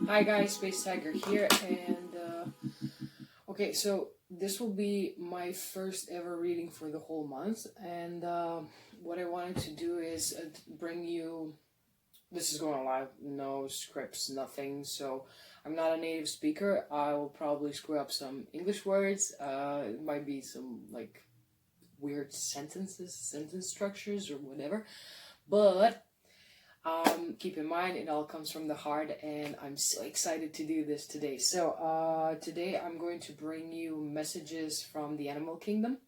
Hi guys, Space Tiger here, and okay, so this will be my first ever reading for the whole month, and what I wanted to do is bring you, this is going live, no scripts, nothing, so I'm not a native speaker. I will probably screw up some English words, it might be some like weird sentence structures or whatever, but keep in mind, it all comes from the heart, and I'm so excited to do this today. So today I'm going to bring you messages from the animal kingdom.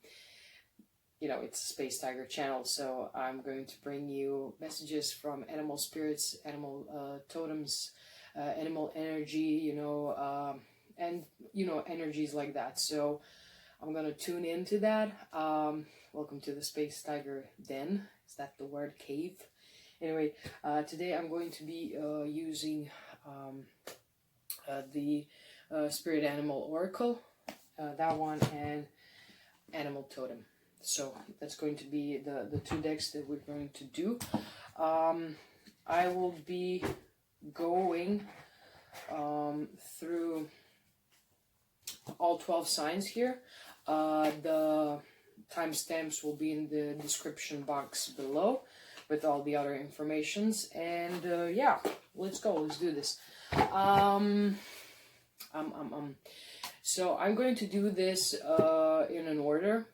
You know, it's a Space Tiger channel, so I'm going to bring you messages from animal spirits, animal totems, animal energy, and, energies like that. So I'm going to tune into that. Welcome to the Space Tiger Den. Is that the word? Cave? Anyway, today I'm going to be using the Spirit Animal Oracle, that one, and Animal Totem. So that's going to be the two decks that we're going to do. I will be going through all 12 signs here. The timestamps will be in the description box below, with all the other informations, and yeah, let's go, let's do this. So I'm going to do this in an order,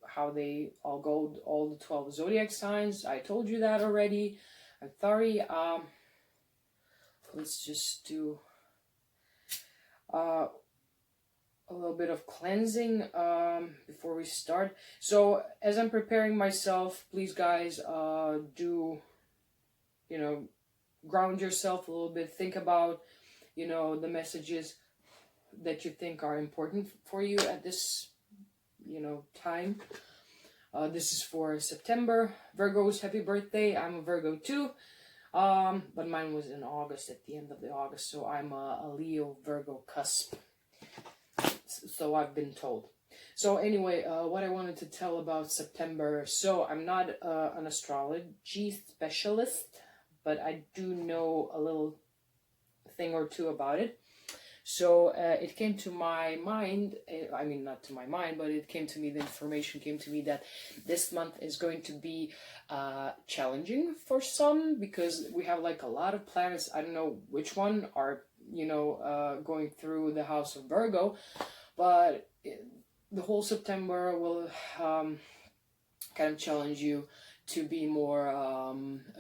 how they all go, all the 12 zodiac signs. I told you that already. I'm sorry. Let's just do a little bit of cleansing before we start. So as I'm preparing myself, please guys, do, ground yourself a little bit. Think about, the messages that you think are important for you at this, time. This is for September. Virgos, happy birthday. I'm a Virgo too. But mine was in August, at the end of the August. So I'm a Leo Virgo cusp. So I've been told. So anyway, what I wanted to tell about September. So I'm not an astrology specialist, but I do know a little thing or two about it. So it came to my mind, I mean, not to my mind, but it came to me, the information came to me that this month is going to be challenging for some, because we have like a lot of planets, I don't know which one are, going through the house of Virgo, but the whole September will kind of challenge you to be more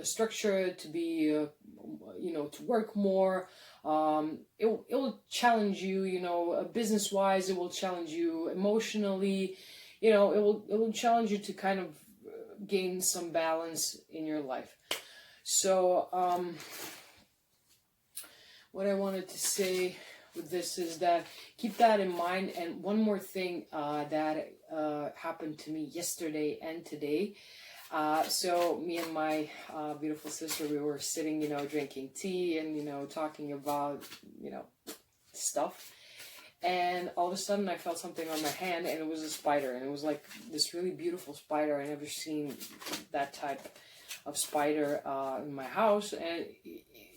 structured, to be, to work more. It will challenge you, business-wise. It will challenge you emotionally. It will challenge you to kind of gain some balance in your life. So, what I wanted to say with this is that keep that in mind. And one more thing that happened to me yesterday and today. So me and my beautiful sister, we were sitting, drinking tea and, talking about, stuff. And all of a sudden I felt something on my hand, and it was a spider. And it was like this really beautiful spider. I never seen that type of spider in my house. And,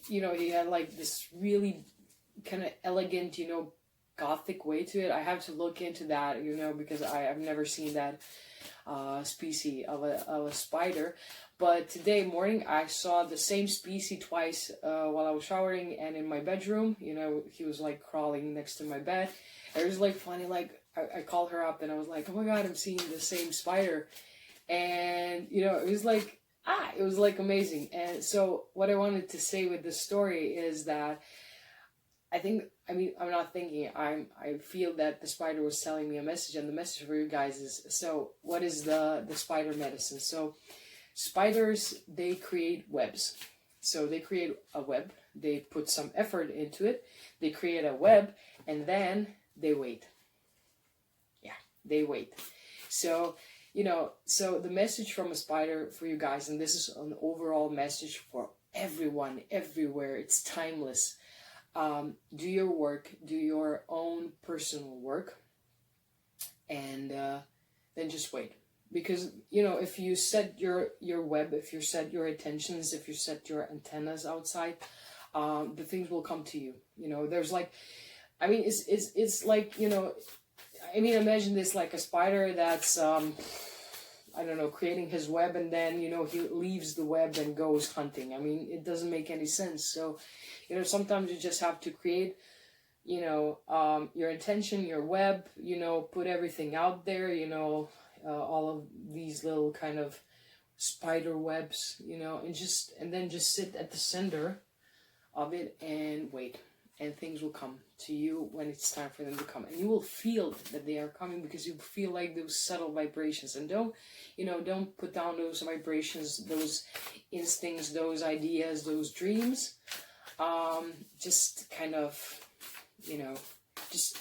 he had like this really kind of elegant, Gothic way to it. I have to look into that, because I've never seen that species of a spider. But today morning I saw the same species twice while I was showering and in my bedroom. He was like crawling next to my bed. It was like funny, like I called her up and I was like, oh my god, I'm seeing the same spider. And it was like amazing. And so what I wanted to say with this story is that I'm not thinking, I feel that the spider was telling me a message, and the message for you guys is, so what is the spider medicine? So spiders, they create webs. So they create a web, they put some effort into it, they create a web, and then they wait. Yeah, they wait. So, so the message from a spider for you guys, and this is an overall message for everyone, everywhere, it's timeless. Do your work, do your own personal work, and then just wait. because, you know, if you set your web, if you set your attentions, if you set your antennas outside, the things will come to you. You know, there's like, I mean, it's like, you know, I mean, imagine this like a spider that's, I don't know, creating his web, and then, you know, he leaves the web and goes hunting. I mean, it doesn't make any sense. So, you know, sometimes you just have to create, you know, your intention, your web, you know, put everything out there, you know, all of these little kind of spider webs, you know, and then just sit at the center of it and wait, and things will come to you when it's time for them to come, and you will feel that they are coming, because you feel like those subtle vibrations. And don't put down those vibrations, those instincts, those ideas, those dreams. Just kind of, you know, just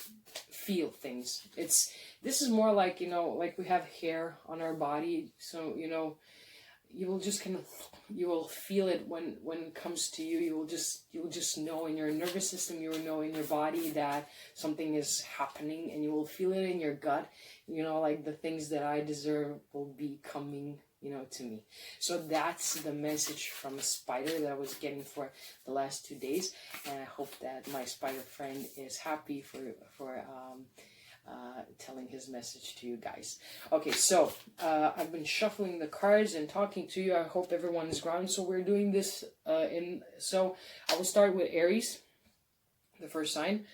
feel things. This is more like, you know, like we have hair on our body, so, you know, you will just kind of, you will feel it when it comes to you. You will just know in your nervous system, you will know in your body that something is happening, and you will feel it in your gut, you know, like the things that I deserve will be coming, you know, to me. So that's the message from a spider that I was getting for the last 2 days, and I hope that my spider friend is happy for telling his message to you guys. Okay, so I've been shuffling the cards and talking to you. I hope everyone is grounded. So we're doing this so I will start with Aries, the first sign,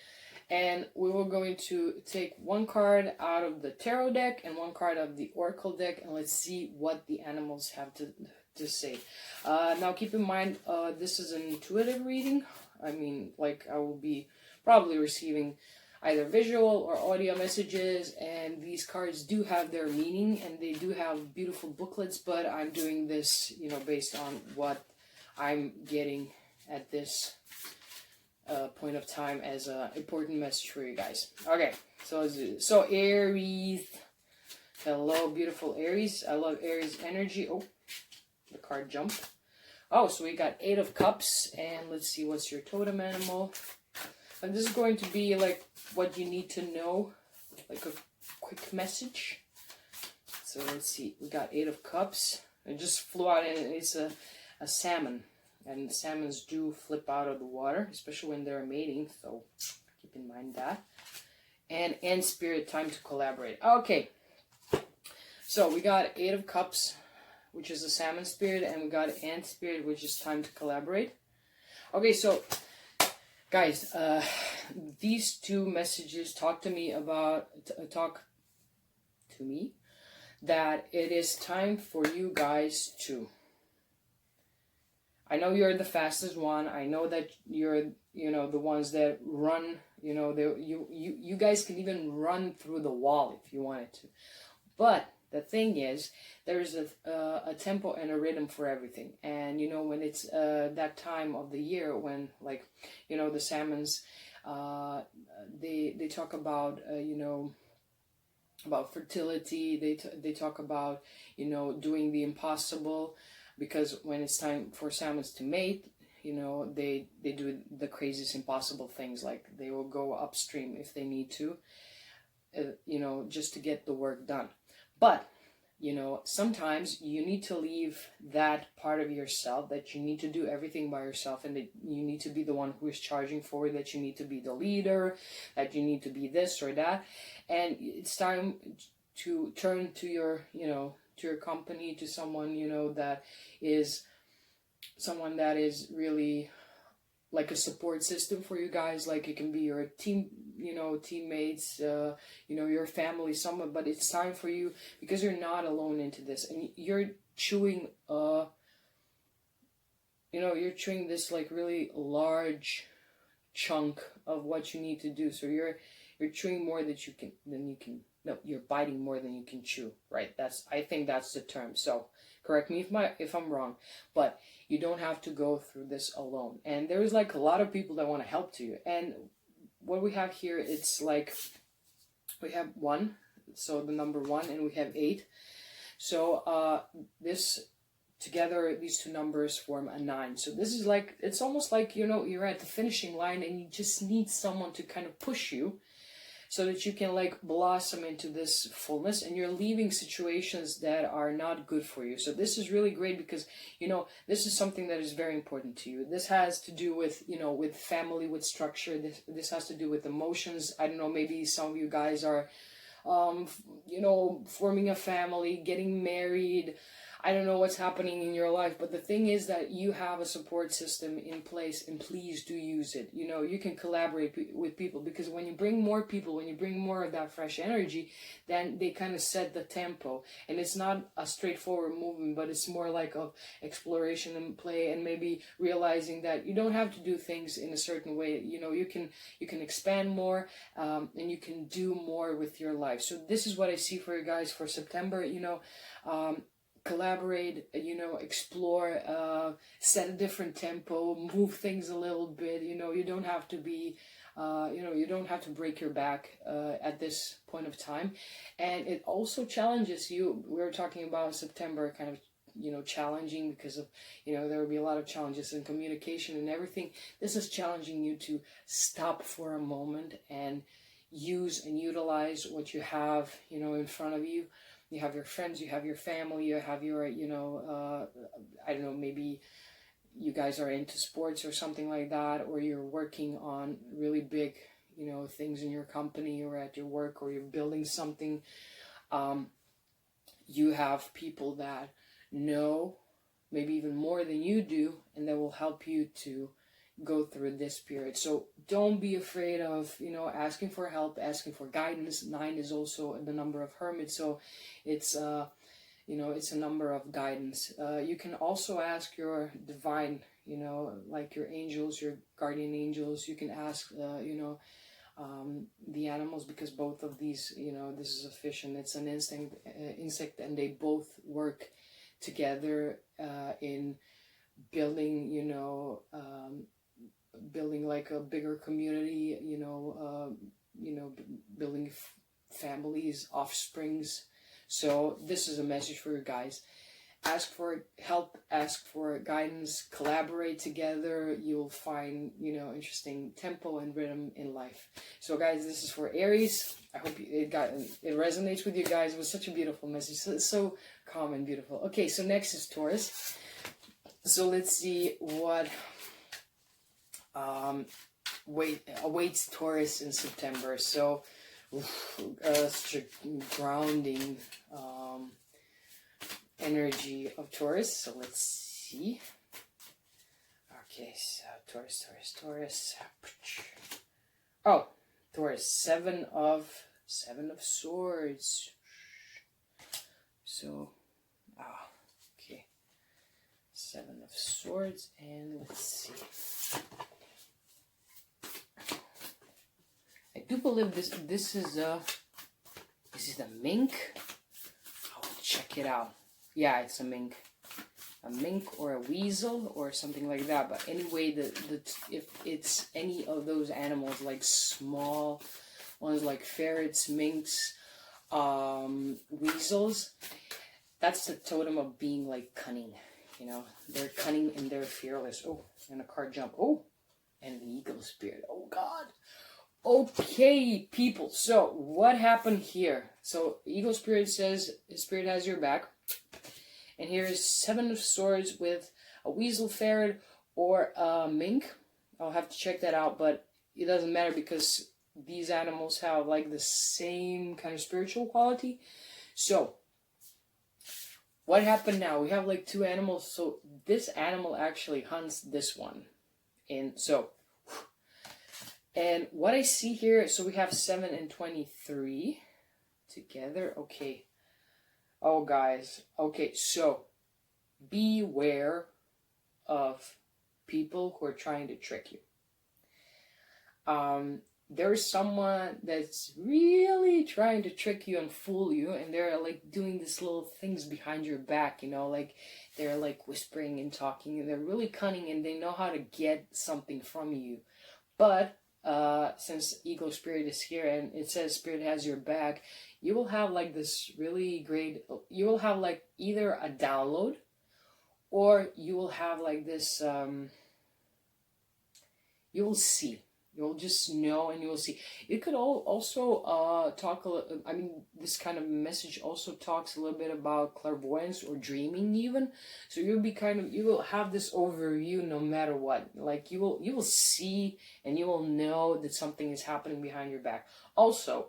and we were going to take one card out of the tarot deck and one card of the oracle deck, and let's see what the animals have to say. Now keep in mind, this is an intuitive reading. I mean, like, I will be probably receiving either visual or audio messages, and these cards do have their meaning, and they do have beautiful booklets, but I'm doing this, you know, based on what I'm getting at this point of time as an important message for you guys. Okay, so Aries. Hello, beautiful Aries. I love Aries energy. Oh, the card jumped. Oh, so we got 8 of Cups, and let's see, what's your totem animal? And this is going to be like what you need to know, like a quick message. So let's see, we got 8 of Cups. It just flew out, and it's a salmon. And salmons do flip out of the water, especially when they're mating, so keep in mind that. And spirit, time to collaborate. Okay, so we got 8 of Cups, which is a salmon spirit, and we got ant spirit, which is time to collaborate. Okay, so guys, these 2 messages talk to me that it is time for you guys to. I know you're the fastest one. I know that you're, you know, the ones that run. You know, you guys can even run through the wall if you wanted to. But the thing is, there's a tempo and a rhythm for everything. And, you know, when it's that time of the year when, like, you know, the salmons, they talk about, you know, about fertility. They talk about, you know, doing the impossible, because when it's time for salmons to mate, you know, they do the craziest impossible things. Like, they will go upstream if they need to, you know, just to get the work done. But, you know, sometimes you need to leave that part of yourself, that you need to do everything by yourself, and that you need to be the one who is charging forward, that you need to be the leader, that you need to be this or that. And it's time to turn to your, you know, to your company, to someone, you know, that is someone that is really like a support system for you guys. Like, it can be your team, you know, teammates, you know, your family, someone. But it's time for you, because you're not alone into this, and you're chewing, you know, you're chewing this like really large chunk of what you need to do. So you're chewing more than you can. No, you're biting more than you can chew, right? I think that's the term. So correct me if I'm wrong, but you don't have to go through this alone. And there's like a lot of people that want to help to you. And what we have here, it's like, we have 1, so the number 1, and we have 8. So this together, these 2 numbers form a 9. So this is like, it's almost like, you know, you're at the finishing line and you just need someone to kind of push you. so that you can like blossom into this fullness, and you're leaving situations that are not good for you. So this is really great because, you know, this is something that is very important to you. This has to do with, you know, with family, with structure. This has to do with emotions. I don't know, maybe some of you guys are you know, forming a family, getting married. I don't know what's happening in your life, but the thing is that you have a support system in place, and please do use it. You know, you can collaborate with people, because when you bring more people, when you bring more of that fresh energy, then they kind of set the tempo, and it's not a straightforward movement, but it's more like of exploration and play, and maybe realizing that you don't have to do things in a certain way. You know, you can expand more, and you can do more with your life. So this is what I see for you guys for September. You know, collaborate, you know, explore, set a different tempo, move things a little bit. You know, you don't have to be, you know, you don't have to break your back at this point of time. And it also challenges you. We were talking about September kind of, you know, challenging because of, you know, there will be a lot of challenges in communication and everything. This is challenging you to stop for a moment and use and utilize what you have, you know, in front of you. You have your friends, you have your family, you have your, you know, I don't know, maybe you guys are into sports or something like that, or you're working on really big, you know, things in your company or at your work, or you're building something. You have people that know maybe even more than you do, and that will help you to go through this period. So don't be afraid of, you know, asking for help, asking for guidance. 9 is also the number of hermits, so it's you know, it's a number of guidance. You can also ask your divine, you know, like your angels, your guardian angels. You can ask you know, the animals, because both of these, you know, this is a fish and it's an insect, and they both work together in building, you know, building like a bigger community, you know, building families, offsprings. So this is a message for you guys. Ask for help, ask for guidance, collaborate together. You'll find, you know, interesting tempo and rhythm in life. So guys, this is for Aries. I hope it resonates with you guys. It was such a beautiful message, so calm and beautiful. Okay, so next is Taurus. So let's see what awaits Taurus in September. So such a grounding energy of Taurus. So let's see. Okay, so Taurus. Oh, Taurus, seven of swords. So, okay, 7 of swords, and let's see. I do believe this is a mink. I'll check it out. Yeah, it's a mink. A mink or a weasel or something like that. But anyway, if it's any of those animals, like small ones like ferrets, minks, weasels, that's the totem of being like cunning. You know, they're cunning and they're fearless. Oh, and a card jump. Oh, and the eagle spirit. Oh God. Okay, people. So what happened here? So eagle spirit says his spirit has your back. And here is 7 of swords with a weasel, ferret, or a mink. I'll have to check that out, but it doesn't matter because these animals have like the same kind of spiritual quality. So what happened now? We have like 2 animals. So this animal actually hunts this one. And so, and what I see here, so we have 7 and 23 together. Okay. Oh, guys. Okay, so beware of people who are trying to trick you. There's someone that's really trying to trick you and fool you, and they're like doing these little things behind your back, you know, like they're like whispering and talking, and they're really cunning, and they know how to get something from you. But since eagle spirit is here and it says spirit has your back, you will have like this really great, you will have like either a download, or you will have like this, you will see. You'll just know, and you will see. It could also talk a little, I mean, this kind of message also talks a little bit about clairvoyance or dreaming even. So you'll be you will have this overview no matter what. Like you will see and you will know that something is happening behind your back. Also,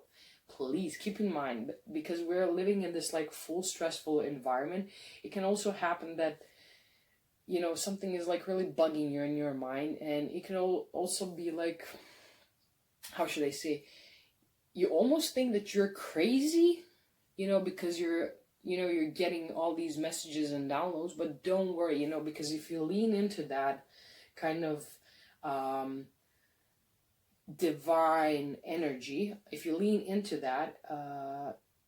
please keep in mind, because we're living in this like full stressful environment, it can also happen that, you know, something is like really bugging you in your mind, and it can also be like, how should I say, you almost think that you're crazy, you know, because you're getting all these messages and downloads. But don't worry, you know, because if you lean into that kind of divine energy, if you lean into that,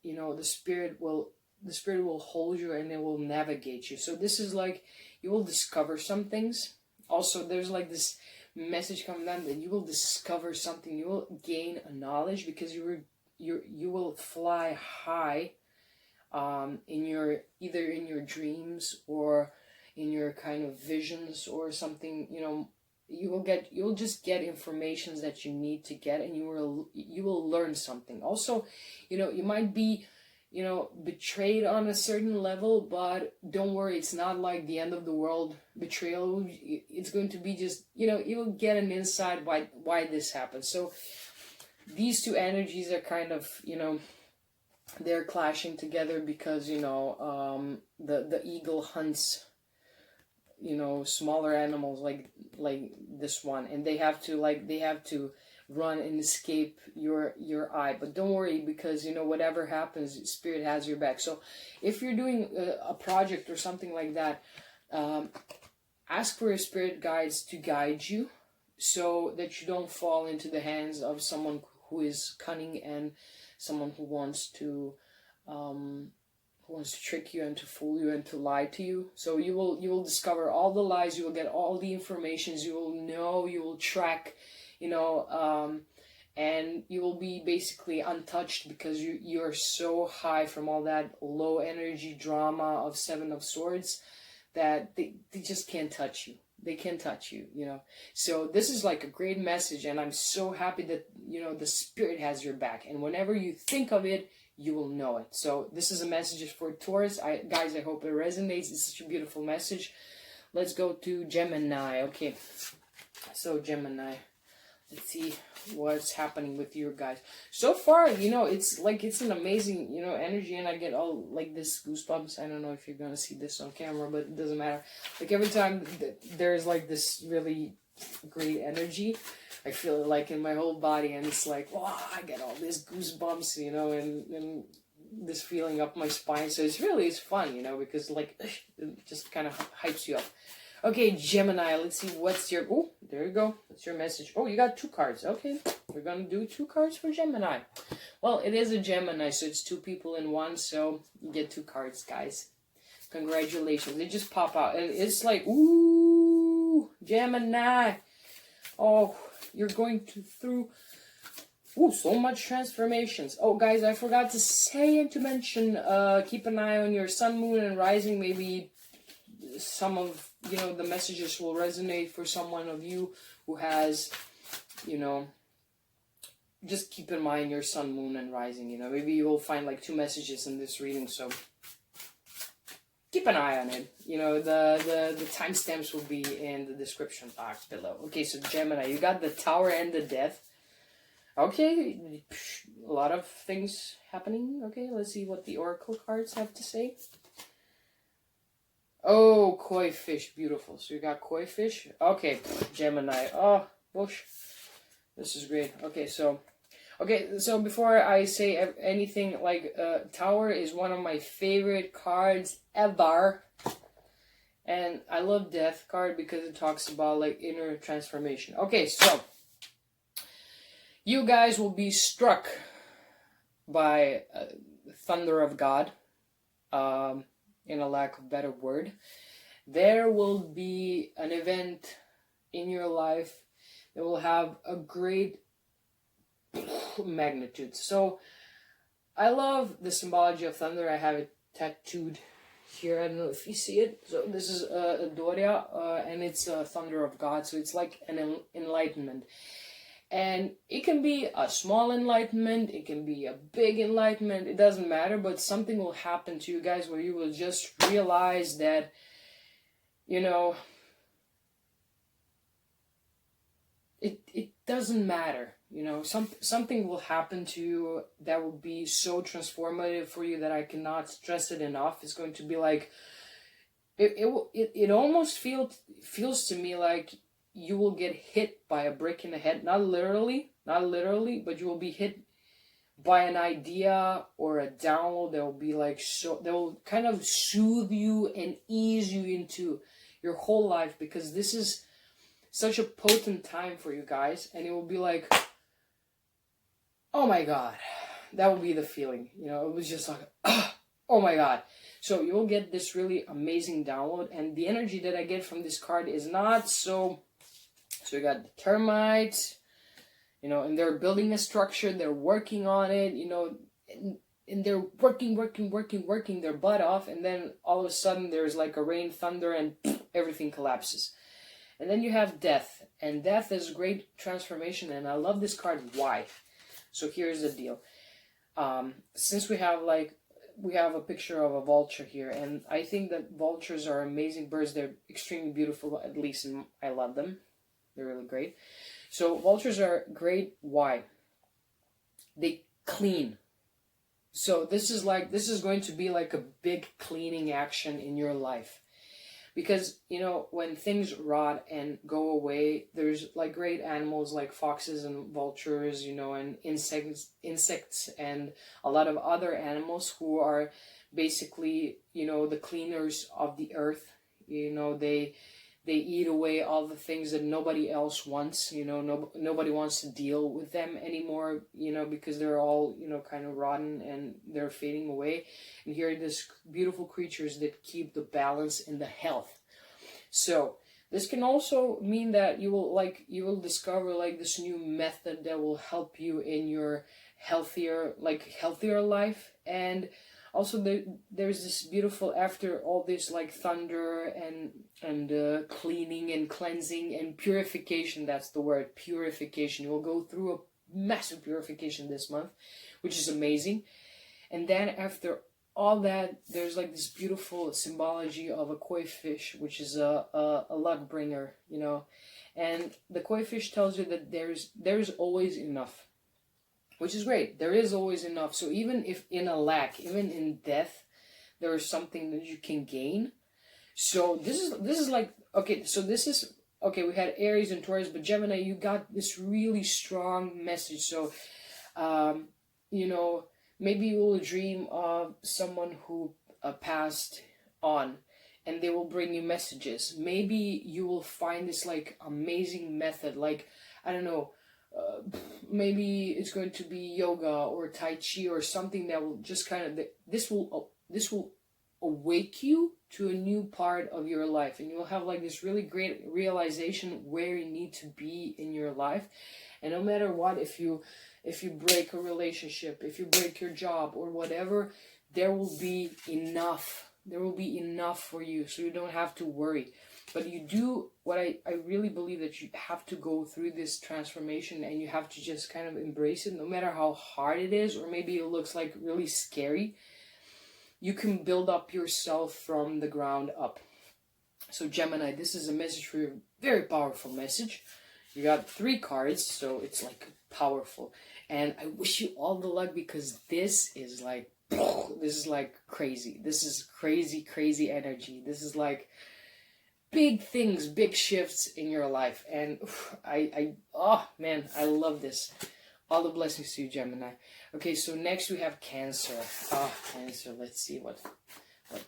you know, the spirit will hold you and it will navigate you. So this is like, you will discover some things. Also, there's like this message coming down that you will discover something. You will gain a knowledge because you will fly high, in your, either in your dreams or in your kind of visions or something. You know, you'll just get information that you need to get, and you will learn something. Also, you know, you might be, you know, betrayed on a certain level, but don't worry, it's not like the end of the world betrayal. It's going to be just, you know, you'll get an insight why this happened. So these two energies are kind of, you know, they're clashing together because, you know, the eagle hunts, you know, smaller animals like this one, and they have to run and escape your eye. But don't worry, because, you know, whatever happens, spirit has your back. So if you're doing a project or something like that, ask for your spirit guides to guide you, so that you don't fall into the hands of someone who is cunning and someone who wants to trick you and to fool you and to lie to you. So you will discover all the lies, you will get all the informations, you will know, you will track, you know, and you will be basically untouched, because you're so high from all that low energy drama of Seven of Swords that they just can't touch you. They can't touch you, you know. So this is like a great message, and I'm so happy that, you know, the spirit has your back, and whenever you think of it, you will know it. So this is a message for Taurus. Guys, I hope it resonates. It's such a beautiful message. Let's go to Gemini. Okay, so Gemini, let's see what's happening with you guys. So far, you know, it's an amazing, you know, energy, and I get all like this goosebumps. I don't know if you're gonna see this on camera, but it doesn't matter. Like every time there's like this really great energy, I feel it like in my whole body, and it's like, wow, I get all these goosebumps, you know, and this feeling up my spine. So it's fun, you know, because like it just kind of hypes you up. Okay, Gemini, let's see what's your... Oh, there you go. What's your message? Oh, you got 2 cards. Okay, we're going to do 2 cards for Gemini. Well, it is a Gemini, so it's 2 people in one, so you get 2 cards, guys. Congratulations. They just pop out. And it's like, ooh, Gemini. Oh, you're going through... Ooh, so much transformations. Oh, guys, I forgot to say and to mention, keep an eye on your sun, moon, and rising. Maybe some of, you know, the messages will resonate for someone of you who has, you know, just keep in mind your sun, moon, and rising. You know, maybe you will find like 2 messages in this reading, so keep an eye on it. You know, the timestamps will be in the description box below. Okay, so Gemini, you got the Tower and the Death. Okay, a lot of things happening. Okay, let's see what the Oracle cards have to say. Oh, koi fish, beautiful. So you got koi fish. Okay, Gemini. Oh, whoosh. This is great. Okay, so before I say anything, like, Tower is one of my favorite cards ever. And I love Death card because it talks about, like, inner transformation. Okay, so you guys will be struck by thunder of God. In a lack of better word, there will be an event in your life that will have a great magnitude. So I love the symbology of thunder. I have it tattooed here. I don't know if you see it. So this is a Doria, and it's a thunder of God. So it's like an enlightenment. And it can be a small enlightenment, it can be a big enlightenment, it doesn't matter, but something will happen to you guys where you will just realize that, you know, it doesn't matter. You know, something will happen to you that will be so transformative for you that I cannot stress it enough. It's going to be like, it almost feels to me like you will get hit by a brick in the head, not literally, but you will be hit by an idea or a download that will be like, so that will kind of soothe you and ease you into your whole life, because this is such a potent time for you guys, and it will be like, oh my god, that will be the feeling, you know. It was just like, oh my god. So you will get this really amazing download, and the energy that I get from this card is not so you got the termites, you know, and they're building a structure, they're working on it, you know, and they're working their butt off, and then all of a sudden there's like a rain, thunder, and everything collapses. And then you have death, and death is great transformation, and I love this card. Why? So here's the deal. Since we have a picture of a vulture here, and I think that vultures are amazing birds. They're extremely beautiful, at least I love them. They're really great. So vultures are great. Why? They clean. So this is going to be like a big cleaning action in your life. Because, you know, when things rot and go away, there's like great animals like foxes and vultures, you know, and insects and a lot of other animals who are basically, you know, the cleaners of the earth. You know, they eat away all the things that nobody else wants, you know, nobody wants to deal with them anymore, you know, because they're all, you know, kind of rotten and they're fading away. And here are these beautiful creatures that keep the balance and the health. So this can also mean that you will discover like this new method that will help you in your healthier life. And also there's this beautiful, after all this like thunder and cleaning and cleansing and purification, that's the word, purification. You will go through a massive purification this month, which is amazing. And then after all that, there's like this beautiful symbology of a koi fish, which is a luck bringer, you know. And the koi fish tells you that there's always enough, which is great. There is always enough. So even if in a lack, even in death, there is something that you can gain. So this is like, okay, so this is, okay, we had Aries and Taurus, but Gemini, you got this really strong message. So, you know, maybe you will dream of someone who passed on, and they will bring you messages. Maybe you will find this like amazing method, like, I don't know, maybe it's going to be yoga or Tai Chi or something that will just kind of, this will awake you to a new part of your life, and you will have like this really great realization where you need to be in your life. And no matter what, if you break a relationship, if you break your job or whatever, there will be enough. There will be enough for you, so you don't have to worry. But you do, what I really believe that you have to go through this transformation, and you have to just kind of embrace it, no matter how hard it is, or maybe it looks like really scary. You can build up yourself from the ground up. So Gemini, this is a message for you, very powerful message. You got 3 cards, so it's like powerful. And I wish you all the luck, because this is like crazy. This is crazy energy. This is like big things, big shifts in your life. And oh man, I love this. All the blessings to you, Gemini. Okay, so next we have Cancer. Cancer. Let's see what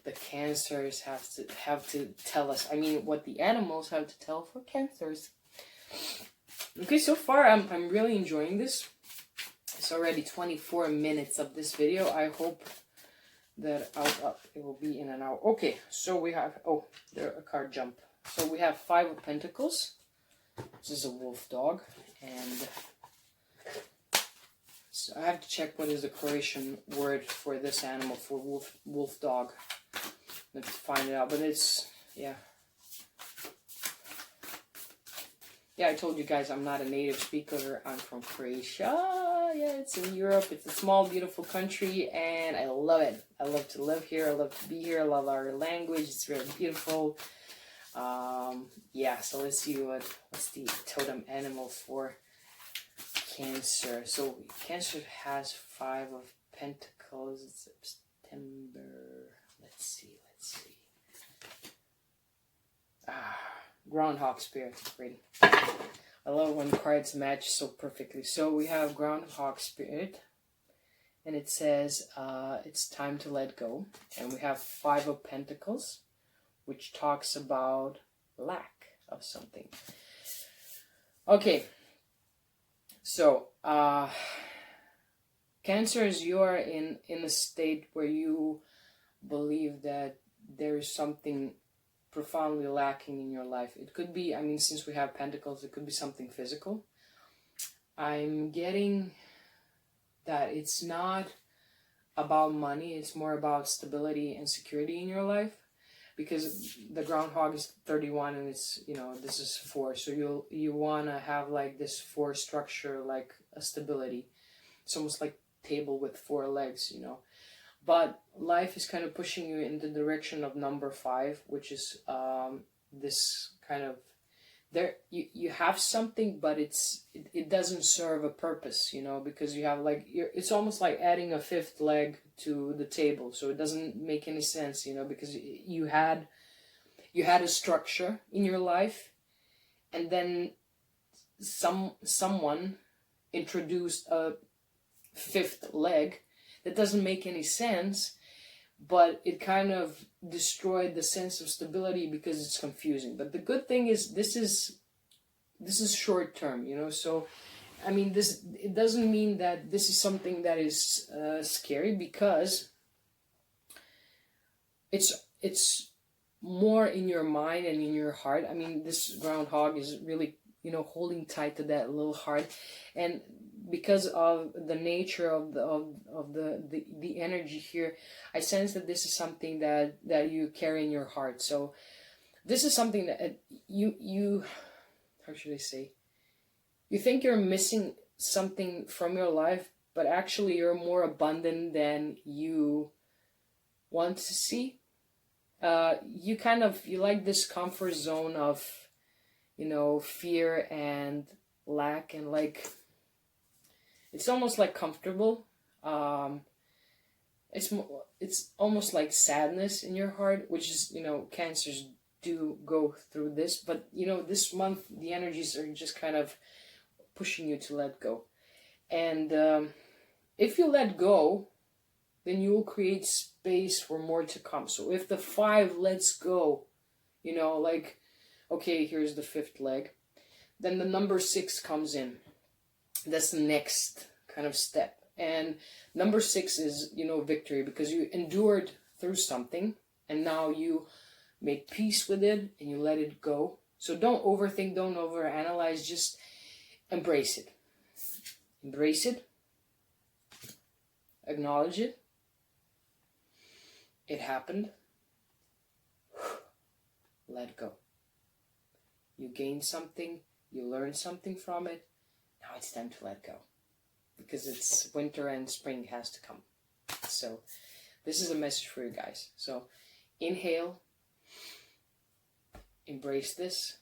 the Cancers have to tell us. I mean, what the animals have to tell for Cancers. Okay, so far I'm really enjoying this. It's already 24 minutes of this video. I hope that it will be in an hour. Okay, so we have, there a card jump. So we have 5 of Pentacles. This is a wolf dog, and so I have to check what is the Croatian word for this animal, for wolf dog. Let's find it out. But it's, yeah. Yeah, I told you guys I'm not a native speaker. I'm from Croatia. Yeah, it's in Europe. It's a small, beautiful country, and I love it. I love to live here. I love to be here. I love our language. It's very beautiful. Yeah, so let's see what's the totem animal for Cancer. So Cancer has 5 of Pentacles. It's September. Let's see. Groundhog Spirit. Great. I love when cards match so perfectly. So we have Groundhog Spirit, and it says it's time to let go. And we have 5 of Pentacles, which talks about lack of something. Okay. So Cancers, you are in a state where you believe that there is something profoundly lacking in your life. It could be, I mean, since we have Pentacles, it could be something physical. I'm getting that it's not about money, it's more about stability and security in your life, because the groundhog is 31 and it's, you know, this is 4, so you want to have like this 4 structure, like a stability. It's almost like table with 4 legs, you know. But life is kind of pushing you in the direction of number 5, which is this kind of, there you have something, but it doesn't serve a purpose, you know, because you have like, it's almost like adding a 5th leg to the table, so it doesn't make any sense, you know, because you had a structure in your life, and then someone introduced a 5th leg that doesn't make any sense, but it kind of destroyed the sense of stability because it's confusing. But the good thing is this is short term, you know. So I mean, it doesn't mean that this is something that is scary, because it's more in your mind and in your heart. I mean, this groundhog is really, you know, holding tight to that little heart, and because of the nature of the energy here, I sense that this is something that you carry in your heart. So this is something that you how should I say, you think you're missing something from your life, but actually you're more abundant than you want to see. You like this comfort zone of, you know, fear and lack, and like, it's almost like comfortable. It's almost like sadness in your heart, which is, you know, Cancers do go through this, but you know, this month the energies are just kind of pushing you to let go. And if you let go, then you will create space for more to come. So if the 5 lets go, you know, like, okay, here's the 5th leg, then the number 6 comes in. That's the next kind of step. And number 6 is, you know, victory, because you endured through something and now you make peace with it and you let it go. So don't overthink, don't overanalyze, just embrace it. Embrace it. Acknowledge it. It happened. Let go. You gained something, you learned something from it. Now it's time to let go, because it's winter and spring has to come. So this is a message for you guys. So inhale, embrace this,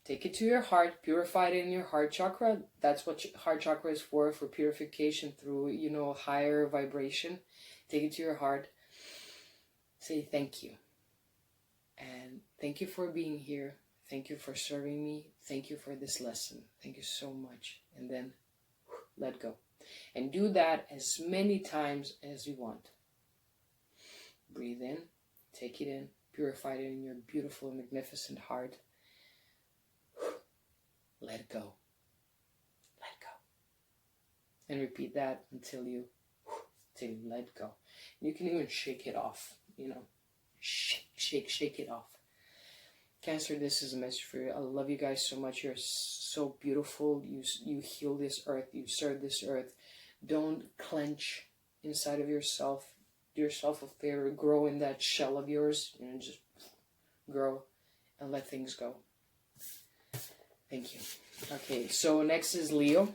take it to your heart, purify it in your heart chakra. That's what heart chakra is for purification through, you know, higher vibration. Take it to your heart. Say thank you. And thank you for being here. Thank you for serving me. Thank you for this lesson. Thank you so much. And then let go. And do that as many times as you want. Breathe in. Take it in. Purify it in your beautiful, magnificent heart. Let go. Let go. And repeat that until you let go. You can even shake it off. You know, shake it off. Cancer, this is a message for you. I love you guys so much. You're so beautiful. You heal this earth. You serve this earth. Don't clench inside of yourself. Do yourself a favor. Grow in that shell of yours. You know, just grow and let things go. Thank you. Okay, so next is Leo.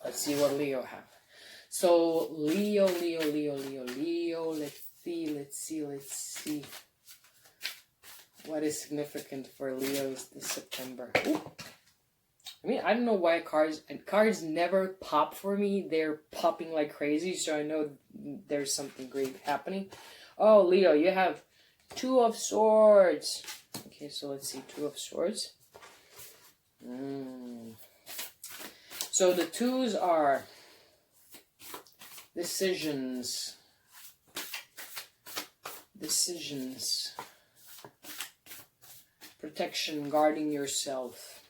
Let's see what Leo have. So Leo. Let's see. What is significant for Leos this September? Ooh. I mean, I don't know why cards never pop for me. They're popping like crazy, so I know there's something great happening. Oh, Leo, you have Two of Swords. Okay, so let's see, Two of Swords. So the twos are decisions, protection, guarding yourself.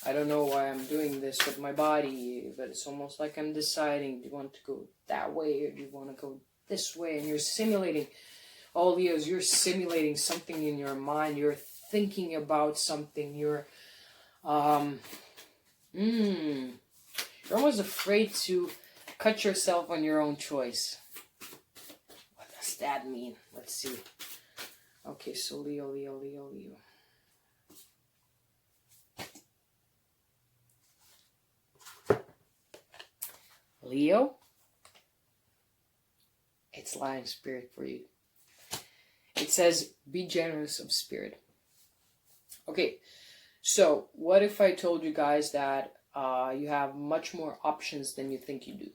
I don't know why I'm doing this with my body, but it's almost like I'm deciding, do you want to go that way or do you want to go this way? And you're simulating, all Leos, you're simulating something in your mind. You're thinking about something. You're almost afraid to cut yourself on your own choice. What does that mean? Let's see. Okay, so Leo. Leo, it's lion spirit for you. It says, be generous of spirit. Okay, so what if I told you guys that you have much more options than you think you do?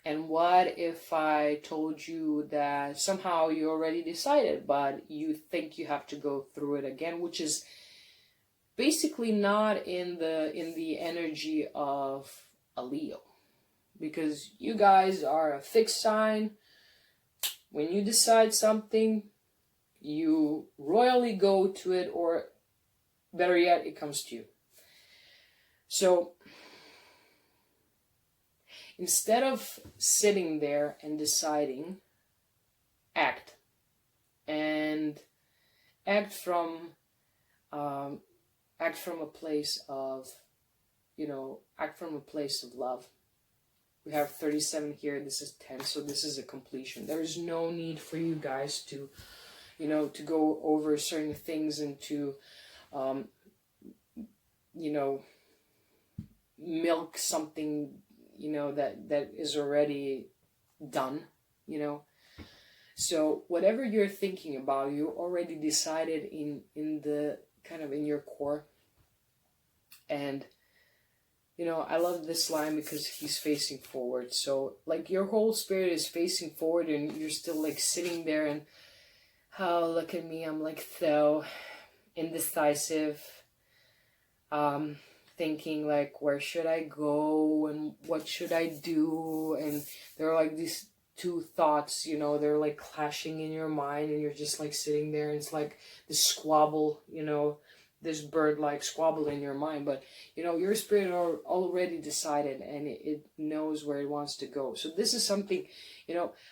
And what if I told you that somehow you already decided, but you think you have to go through it again, which is basically not in the energy of a Leo. Because you guys are a fixed sign. When you decide something, you royally go to it, or better yet, it comes to you. So instead of sitting there and deciding, act. And act from a place of, act from a place of love. We have 37 here, this is 10, so this is a completion. There is no need for you guys to, to go over certain things and to, milk something, that is already done, So whatever you're thinking about, you already decided in the kind of in your core. And I love this line because he's facing forward. So like your whole spirit is facing forward and you're still like sitting there and, oh, look at me, I'm like so indecisive, thinking like, where should I go and what should I do? And there are like these two thoughts, they're like clashing in your mind and you're just like sitting there and it's like this squabble, this bird-like squabble in your mind. But, your spirit already decided and it knows where it wants to go. So this is something,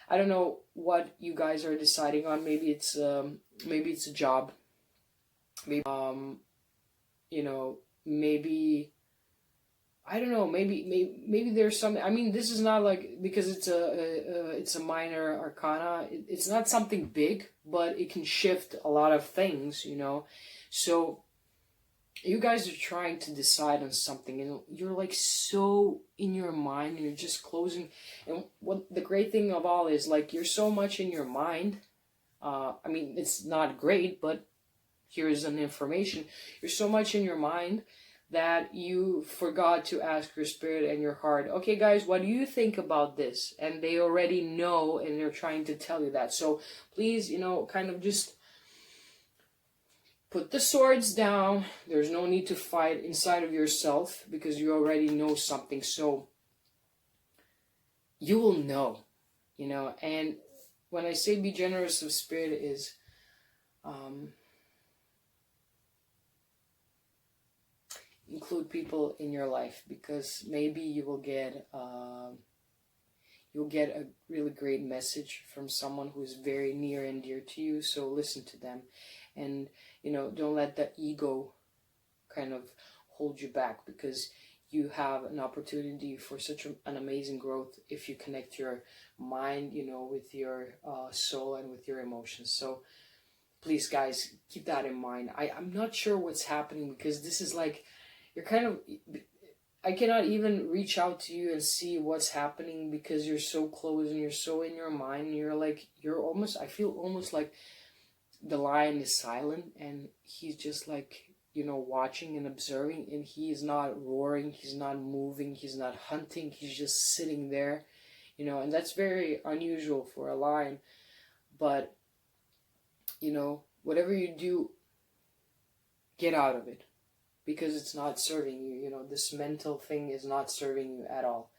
I don't know what you guys are deciding on. Maybe it's a job. Maybe, maybe, I don't know, maybe there's something. I mean, this is not like, because it's a minor arcana. It's not something big, but it can shift a lot of things, So you guys are trying to decide on something and you're like so in your mind and you're just closing. And what the great thing of all is, like, you're so much in your mind. I mean, it's not great, but here's an information. You're so much in your mind that you forgot to ask your spirit and your heart, okay guys, what do you think about this? And they already know and they're trying to tell you that. So please, kind of just put the swords down. There's no need to fight inside of yourself because you already know something. So you will know, and when I say be generous of spirit is, include people in your life, because maybe you will get a really great message from someone who is very near and dear to you. So listen to them, and don't let the ego kind of hold you back, because you have an opportunity for such an amazing growth if you connect your mind, with your soul and with your emotions. So please guys, keep that in mind. I'm not sure what's happening, because this is like, you're kind of, I cannot even reach out to you and see what's happening, because you're so close and you're so in your mind. You're like, I feel almost like the lion is silent and he's just like, watching and observing, and he is not roaring, he's not moving, he's not hunting, he's just sitting there, and that's very unusual for a lion. But, whatever you do, get out of it, because it's not serving you. This mental thing is not serving you at all.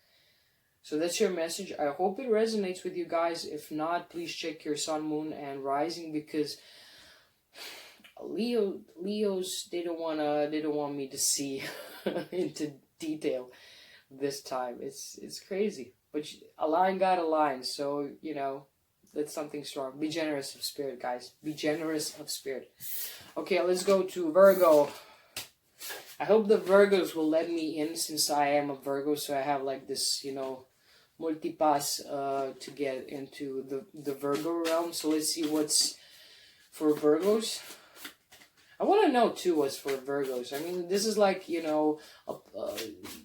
So that's your message. I hope it resonates with you guys. If not, please check your sun, moon, and rising, because Leos, they don't want me to see into detail this time. It's crazy. But a lion got a lion, so that's something strong. Be generous of spirit, guys. Be generous of spirit. Okay, let's go to Virgo. I hope the Virgos will let me in, since I am a Virgo, so I have like this, multipass to get into the Virgo realm. So let's see what's for Virgos. I want to know too what's for Virgos. I mean, this is like,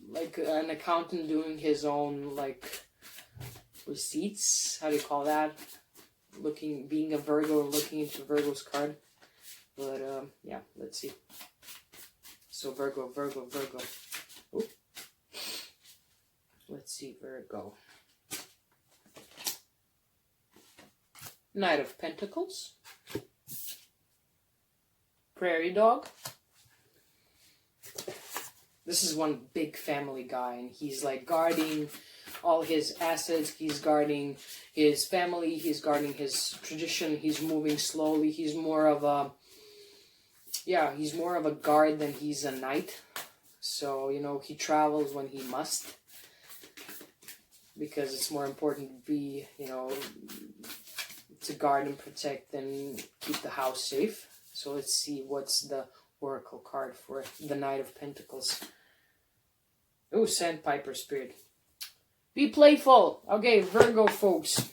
like an accountant doing his own like receipts. How do you call that? Being a Virgo, looking into Virgo's card. But yeah, let's see. So Virgo. Ooh. Let's see, Virgo. Knight of Pentacles. Prairie dog. This is one big family guy, and he's like guarding all his assets. He's guarding his family. He's guarding his tradition. He's moving slowly. He's more of a guard than he's a knight. So, he travels when he must, because it's more important to be, to guard and protect than keep the house safe. So let's see what's the oracle card for the Knight of Pentacles. Oh, Sandpiper Spirit. Be playful. Okay, Virgo folks.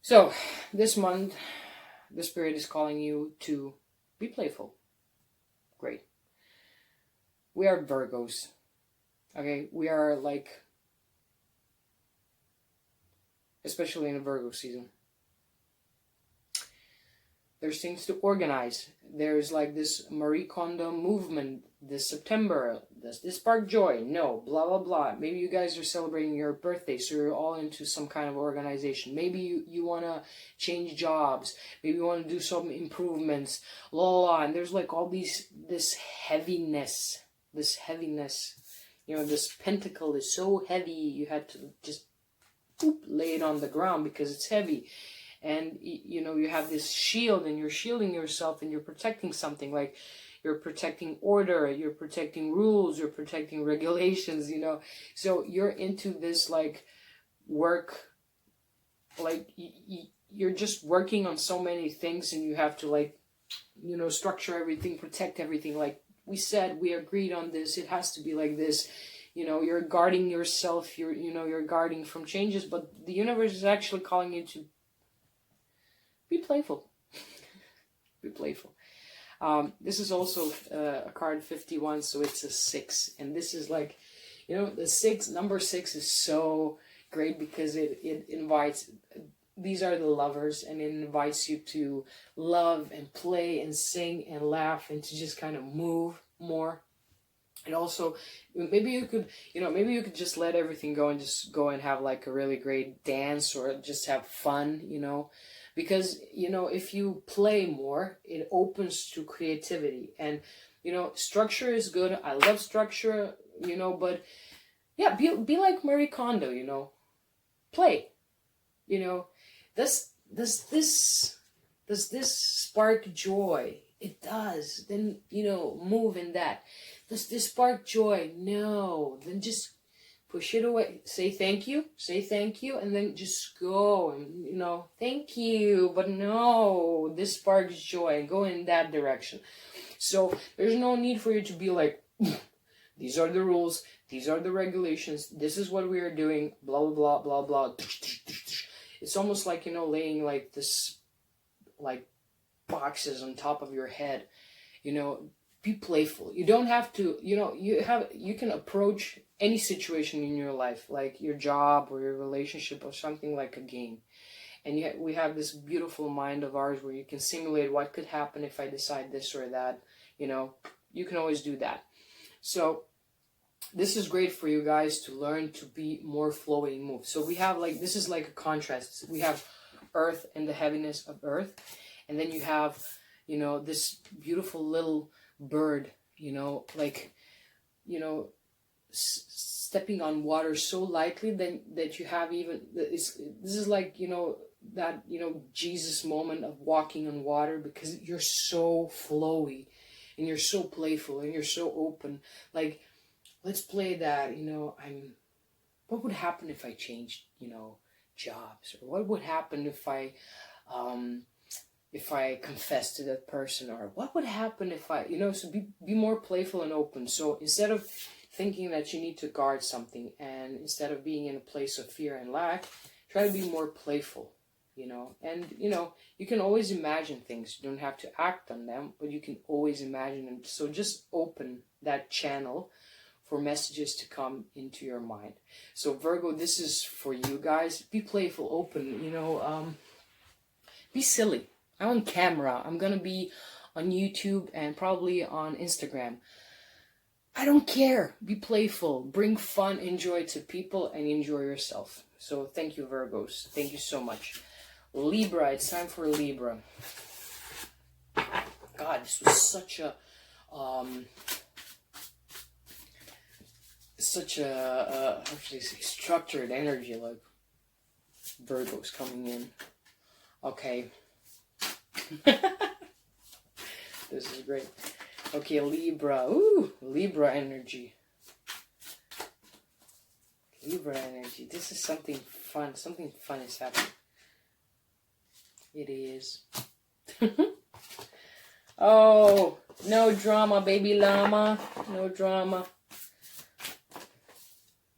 So, this month, the Spirit is calling you to be playful. Great. We are Virgos. Okay, we are like, especially in the Virgo season, there's things to organize. There's like this Marie Kondo movement this September. Does this spark joy? No. Blah, blah, blah. Maybe you guys are celebrating your birthday, so you're all into some kind of organization. Maybe you want to change jobs. Maybe you want to do some improvements. La, la, la. And there's like all this heaviness. This pentacle is so heavy, you had to just lay it on the ground because it's heavy. And, you have this shield, and you're shielding yourself, and you're protecting something. Like, you're protecting order, you're protecting rules, you're protecting regulations, So you're into this, like, work, like, you're just working on so many things, and you have to, like, structure everything, protect everything. Like we said, we agreed on this, it has to be like this. You're guarding yourself, you're guarding from changes, but the universe is actually calling you to be playful. Be playful. This is also a card 51, so it's a 6. And this is like, the number 6 is so great because it invites, these are the lovers, and it invites you to love and play and sing and laugh and to just kind of move more. And also, maybe you could just let everything go and just go and have like a really great dance, or just have fun, Because, if you play more, it opens to creativity. And, structure is good. I love structure, but yeah, be like Marie Kondo, play. Does this spark joy? It does. Then, move in that. Does this spark joy? No. Then just push it away. Say thank you, and then just go and, thank you, but no, this sparks joy, and go in that direction. So there's no need for you to be like, these are the rules, these are the regulations, this is what we are doing, blah, blah, blah, blah, blah. It's almost like, laying like this, like boxes on top of your head. You know, be playful. You don't have to, you know, you can approach any situation in your life, like your job or your relationship or something, like a game. And yet we have this beautiful mind of ours where you can simulate what could happen if I decide this or that. You know, you can always do that. So this is great for you guys to learn to be more flowy and move. So we have like, this is like a contrast. We have earth and the heaviness of earth. And then you have, you know, this beautiful little bird, you know, like, you know, stepping on water so lightly that you have even, this is like, you know, that, you know, Jesus moment of walking on water, because you're so flowy and you're so playful and you're so open. Like, let's play that, you know, what would happen if I changed, you know, jobs? Or what would happen if I confess to that person? Or what would happen if I, you know, so be more playful and open. So instead of thinking that you need to guard something, and instead of being in a place of fear and lack, try to be more playful, you know. And, you know, you can always imagine things. You don't have to act on them, but you can always imagine them. So just open that channel for messages to come into your mind. So Virgo, this is for you guys. Be playful, open, you know, be silly. I'm on camera. I'm gonna be on YouTube and probably on Instagram. I don't care. Be playful. Bring fun and joy to people, and enjoy yourself. So thank you, Virgos. Thank you so much. Libra, it's time for Libra. God, this was such a actually structured energy, like Virgo's coming in. Okay. This is great. Okay, Libra. Ooh, Libra energy. Libra energy. This is something fun. Something fun is happening. It is. Oh, no drama, baby llama. No drama.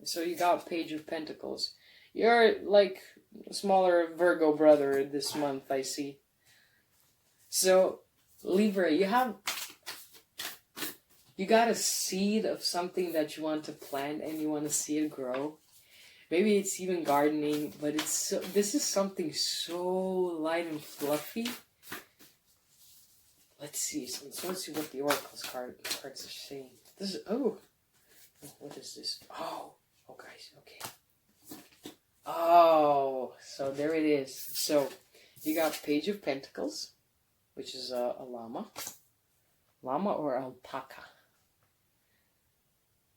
So you got Page of Pentacles. You're like a smaller Virgo brother this month, I see. So, Libra, you got a seed of something that you want to plant and you want to see it grow. Maybe it's even gardening, but this is something so light and fluffy. Let's see. So let's see what the Oracle's cards are saying. This is, oh, what is this? Oh, guys, okay. Oh, so there it is. So you got Page of Pentacles, which is a llama. Llama or alpaca.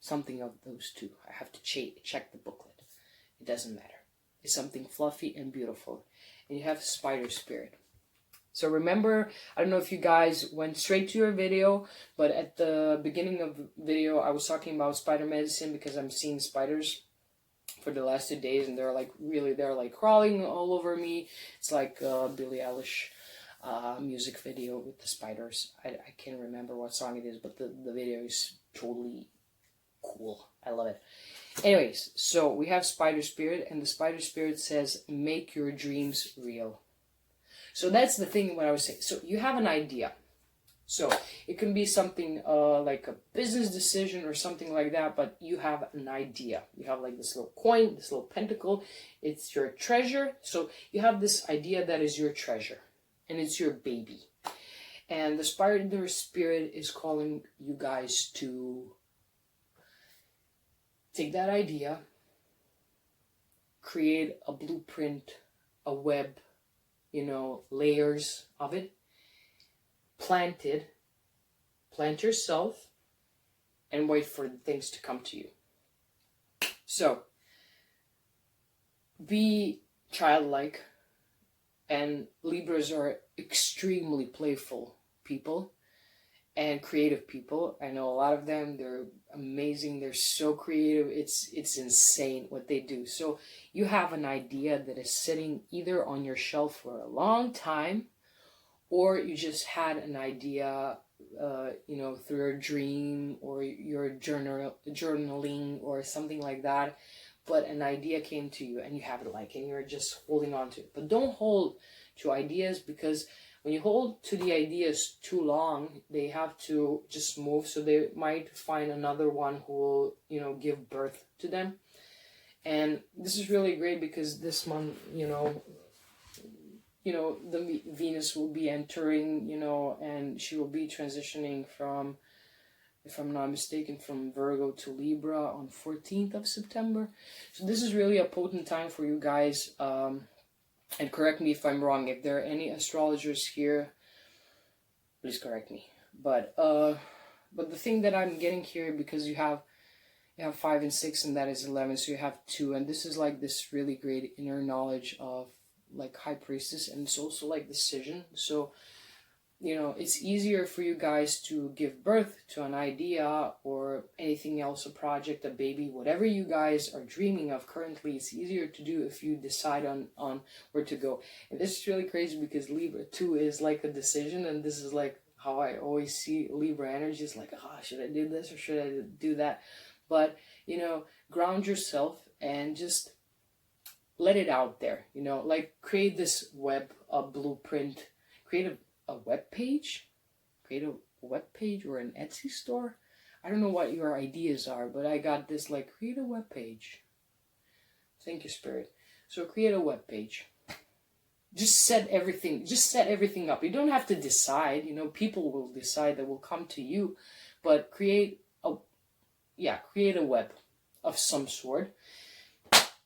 Something of those two. I have to check the booklet. It doesn't matter. It's something fluffy and beautiful. And you have Spider Spirit. So remember, I don't know if you guys went straight to your video, but at the beginning of the video, I was talking about spider medicine because I'm seeing spiders for the last 2 days, and they're like crawling all over me. It's like Billie Eilish music video with the spiders. I can't remember what song it is, but the video is totally cool. I love it. Anyways, so we have Spider Spirit, and the Spider Spirit says, make your dreams real. So that's the thing what I was saying. So you have an idea. So it can be something like a business decision or something like that, but you have an idea. You have like this little coin, this little pentacle. It's your treasure. So you have this idea that is your treasure, and it's your baby. And the Spider Spirit is calling you guys to take that idea, create a blueprint, a web, you know, layers of it, plant yourself, and wait for things to come to you. So, be childlike, and Libras are extremely playful people and creative people. I know a lot of them. They're amazing. They're so creative. It's insane what they do. So you have an idea that is sitting either on your shelf for a long time, or you just had an idea, you know, through a dream, or your journaling or something like that. But an idea came to you and you have it and you're just holding on to it. But don't hold to ideas, because when you hold to the ideas too long, they have to just move. So they might find another one who will, you know, give birth to them. And this is really great because this month, you know, the Venus will be entering, you know, and she will be transitioning from, if I'm not mistaken, from Virgo to Libra on 14th of September. So this is really a potent time for you guys. And correct me if I'm wrong. If there are any astrologers here, please correct me. But the thing that I'm getting here, because you have 5 and 6, and that is 11, so you have 2, and this is like this really great inner knowledge of like High Priestess, and it's also like decision. So, you know, it's easier for you guys to give birth to an idea or anything else, a project, a baby, whatever you guys are dreaming of currently. It's easier to do if you decide on where to go. And this is really crazy because Libra 2 is like a decision, and this is like how I always see Libra energy. It's like, should I do this or should I do that? But, you know, ground yourself and just let it out there, you know, like create this web, a blueprint, create a web page, or an Etsy store. I don't know what your ideas are, but I got this, like, create a web page. Thank you, Spirit. So create a web page. Just set everything up. You don't have to decide, you know, people will decide, that will come to you, but create a web of some sort.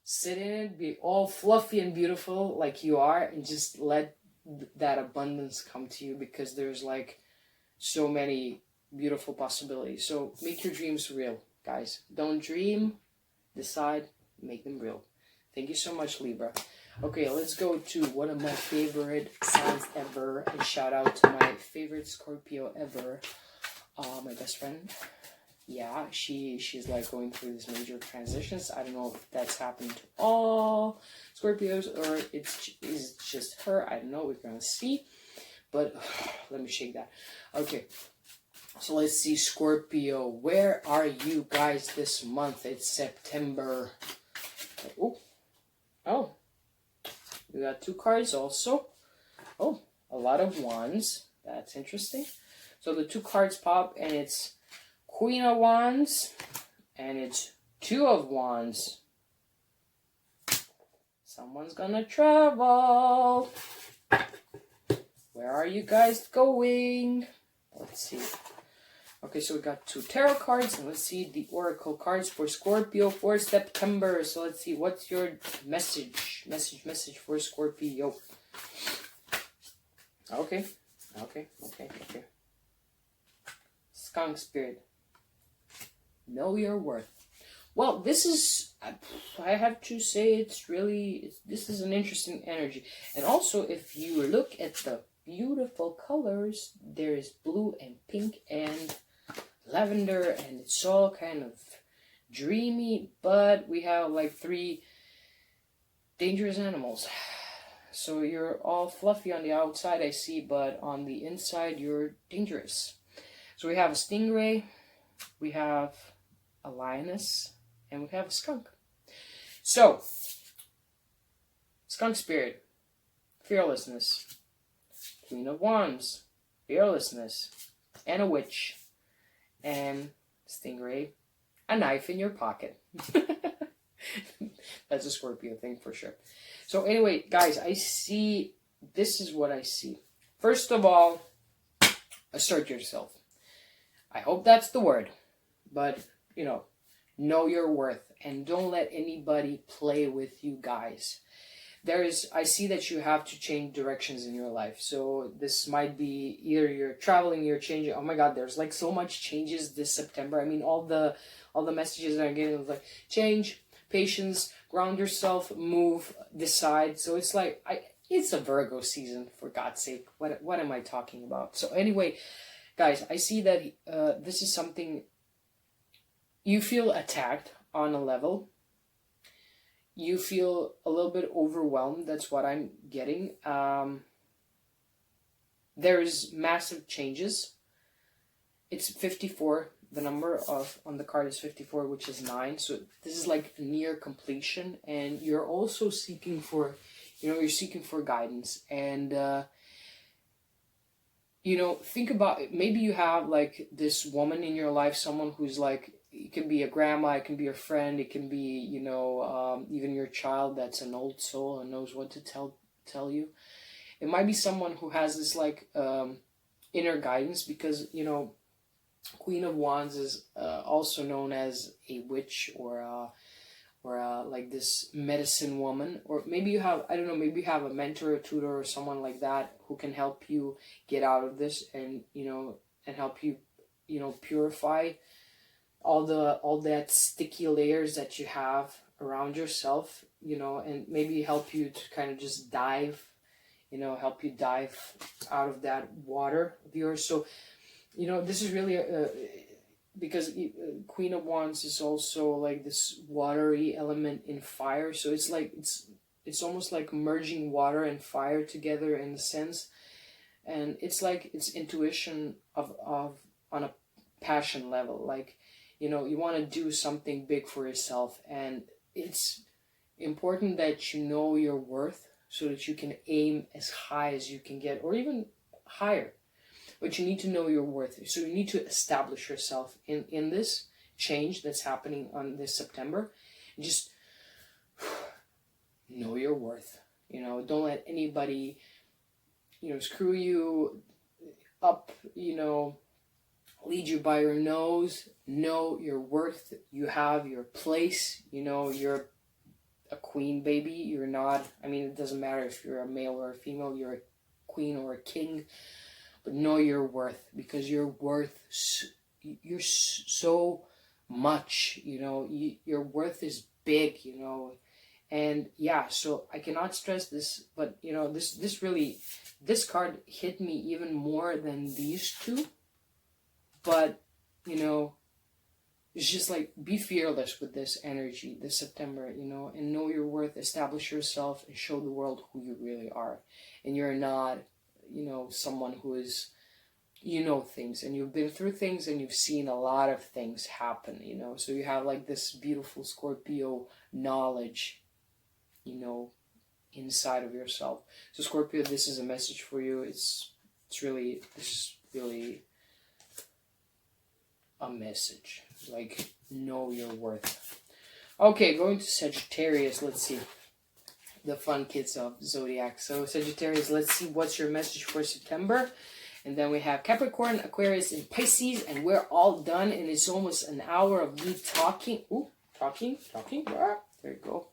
Sit in it, be all fluffy and beautiful like you are, and just let that abundance come to you, because there's like so many beautiful possibilities. So make your dreams real, guys. Don't dream, decide, make them real. Thank you so much, Libra. Okay, let's go to one of my favorite signs ever, and shout out to my favorite Scorpio ever, my best friend. Yeah, she's like going through these major transitions. I don't know if that's happening to all Scorpios or is just her. I don't know. We're gonna see. But let me shake that. Okay, so let's see, Scorpio. Where are you guys this month? It's September. Oh, we got 2 cards also. Oh, a lot of wands. That's interesting. So the 2 cards pop, and it's Queen of Wands, and it's 2 of Wands. Someone's gonna travel. Where are you guys going? Let's see. Okay, so we got 2 tarot cards, and let's see the oracle cards for Scorpio for September. So let's see, what's your message for Scorpio? Okay. Skunk Spirit. Know your worth. Well, this is, I have to say, this is an interesting energy. And also, if you look at the beautiful colors, there is blue and pink and lavender, and it's all kind of dreamy, but we have like 3 dangerous animals. So you're all fluffy on the outside, I see, but on the inside, you're dangerous. So we have a stingray, we have a lioness, and we have a skunk. So, Skunk Spirit, fearlessness. Queen of Wands, fearlessness. And a witch. And stingray, a knife in your pocket. That's a Scorpio thing for sure. So anyway, guys, this is what I see. First of all, assert yourself. I hope that's the word. But, you know your worth, and don't let anybody play with you guys. I see that you have to change directions in your life. So this might be either you're traveling, you're changing. Oh my God, there's like so much changes this September. I mean, all the messages that I'm getting, like change, patience, ground yourself, move, decide. So it's like, it's a Virgo season, for God's sake. What am I talking about? So anyway, guys, I see that this is something you feel attacked on a level. You feel a little bit overwhelmed. That's what I'm getting. There's massive changes. It's 54. The number on the card is 54, which is 9. So this is like near completion. And you're also seeking for, you're seeking for guidance. And you know, think about it. Maybe you have like this woman in your life, someone who's like, it can be a grandma, it can be a friend, it can be, you know, even your child that's an old soul and knows what to tell you. It might be someone who has this like inner guidance, because, you know, Queen of Wands is also known as a witch, or like this medicine woman. Or maybe you have, I don't know, maybe you have a mentor, a tutor, or someone like that who can help you get out of this, and, you know, and help you, you know, purify all that sticky layers that you have around yourself, you know, and maybe help you to kind of just dive, you know, help you dive out of that water of yours. So, you know, this is really because Queen of Wands is also like this watery element in fire. So it's like, it's almost like merging water and fire together in a sense. And it's like, it's intuition of on a passion level. Like, you know, you want to do something big for yourself, and it's important that you know your worth so that you can aim as high as you can get, or even higher. But you need to know your worth. So you need to establish yourself in this change that's happening on this September. And just know your worth. You know, don't let anybody, you know, screw you up, you know, lead you by your nose. Know your worth. You have your place. You know, you're a queen, baby. You're not, I mean, it doesn't matter if you're a male or a female. You're a queen or a king. But know your worth, because you're worth, you're so much, you know, your worth is big, you know. And yeah, so I cannot stress this, but, you know, this really, this card hit me even more than these two. But, you know, it's just like, be fearless with this energy this September, you know, and know your worth, establish yourself, and show the world who you really are. And you're not, you know, someone who is, you know, things, and you've been through things, and you've seen a lot of things happen, you know. So you have like this beautiful Scorpio knowledge, you know, inside of yourself. So Scorpio, this is a message for you. It's really, this is really a message. Like, know your worth. Okay, going to Sagittarius. Let's see. The fun kids of Zodiac. So Sagittarius, let's see what's your message for September. And then we have Capricorn, Aquarius, and Pisces, and we're all done. And it's almost an hour of me talking. Ooh, talking. Ah, there you go.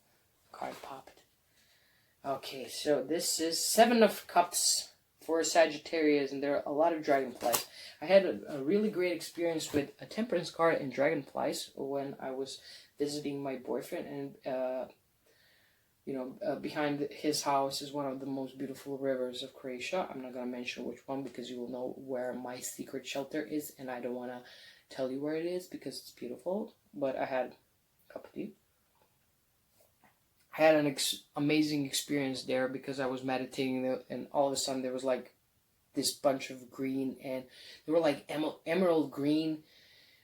Card popped. Okay, so this is 7 of Cups for Sagittarius, and there are a lot of dragonflies. I had a really great experience with a temperance card and dragonflies when I was visiting my boyfriend, and you know, behind his house is one of the most beautiful rivers of Croatia. I'm not going to mention which one, because you will know where my secret shelter is, and I don't want to tell you where it is because it's beautiful. But I had a cup of tea. I had an amazing experience there because I was meditating there, and all of a sudden there was like this bunch of green, and they were like emerald green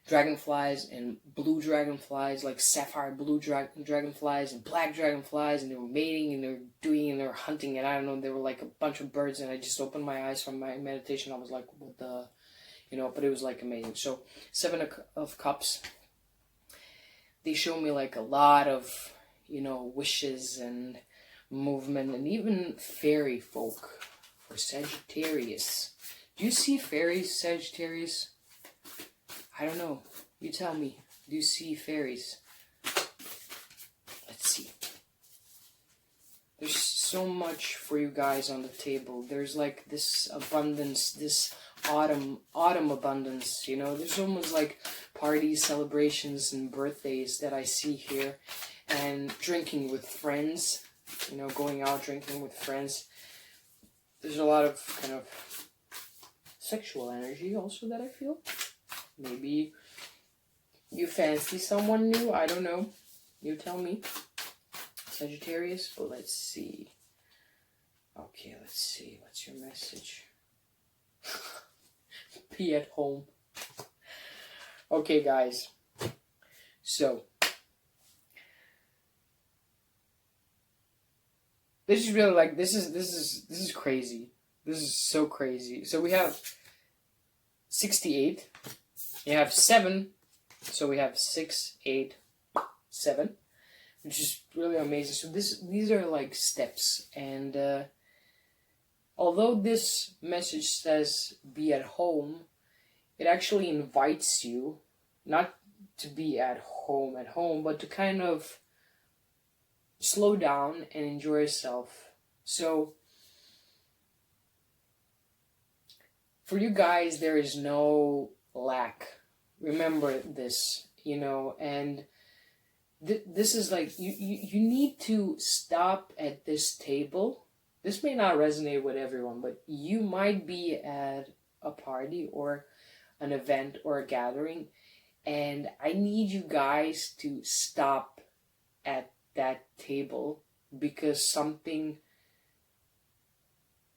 dragonflies and blue dragonflies, like sapphire blue dragonflies and black dragonflies, and they were mating, and they were hunting, and I don't know, they were like a bunch of birds, and I just opened my eyes from my meditation. I was like, what the, you know, but it was like amazing. So 7 of Cups, they show me like a lot of, you know, wishes and movement, and even fairy folk for Sagittarius. Do you see fairies, Sagittarius? I don't know. You tell me. Do you see fairies? Let's see. There's so much for you guys on the table. There's like this abundance, this autumn abundance, you know. There's almost like parties, celebrations, and birthdays that I see here. And drinking with friends, you know, going out drinking with friends. There's a lot of kind of sexual energy also that I feel. Maybe you fancy someone new, I don't know. You tell me. Sagittarius, but let's see. Okay, let's see. What's your message? Be at home. Okay, guys. So, this is really like, this is crazy. This is so crazy. So we have 68. You have 7. So we have 6, 8, 7. Which is really amazing. So these are like steps. And although this message says be at home, it actually invites you not to be at home, but to kind of slow down and enjoy yourself. So for you guys, there is no lack. Remember this, and this is like, you need to stop at this table. This may not resonate with everyone, but you might be at a party or an event or a gathering, and I need you guys to stop at that table because something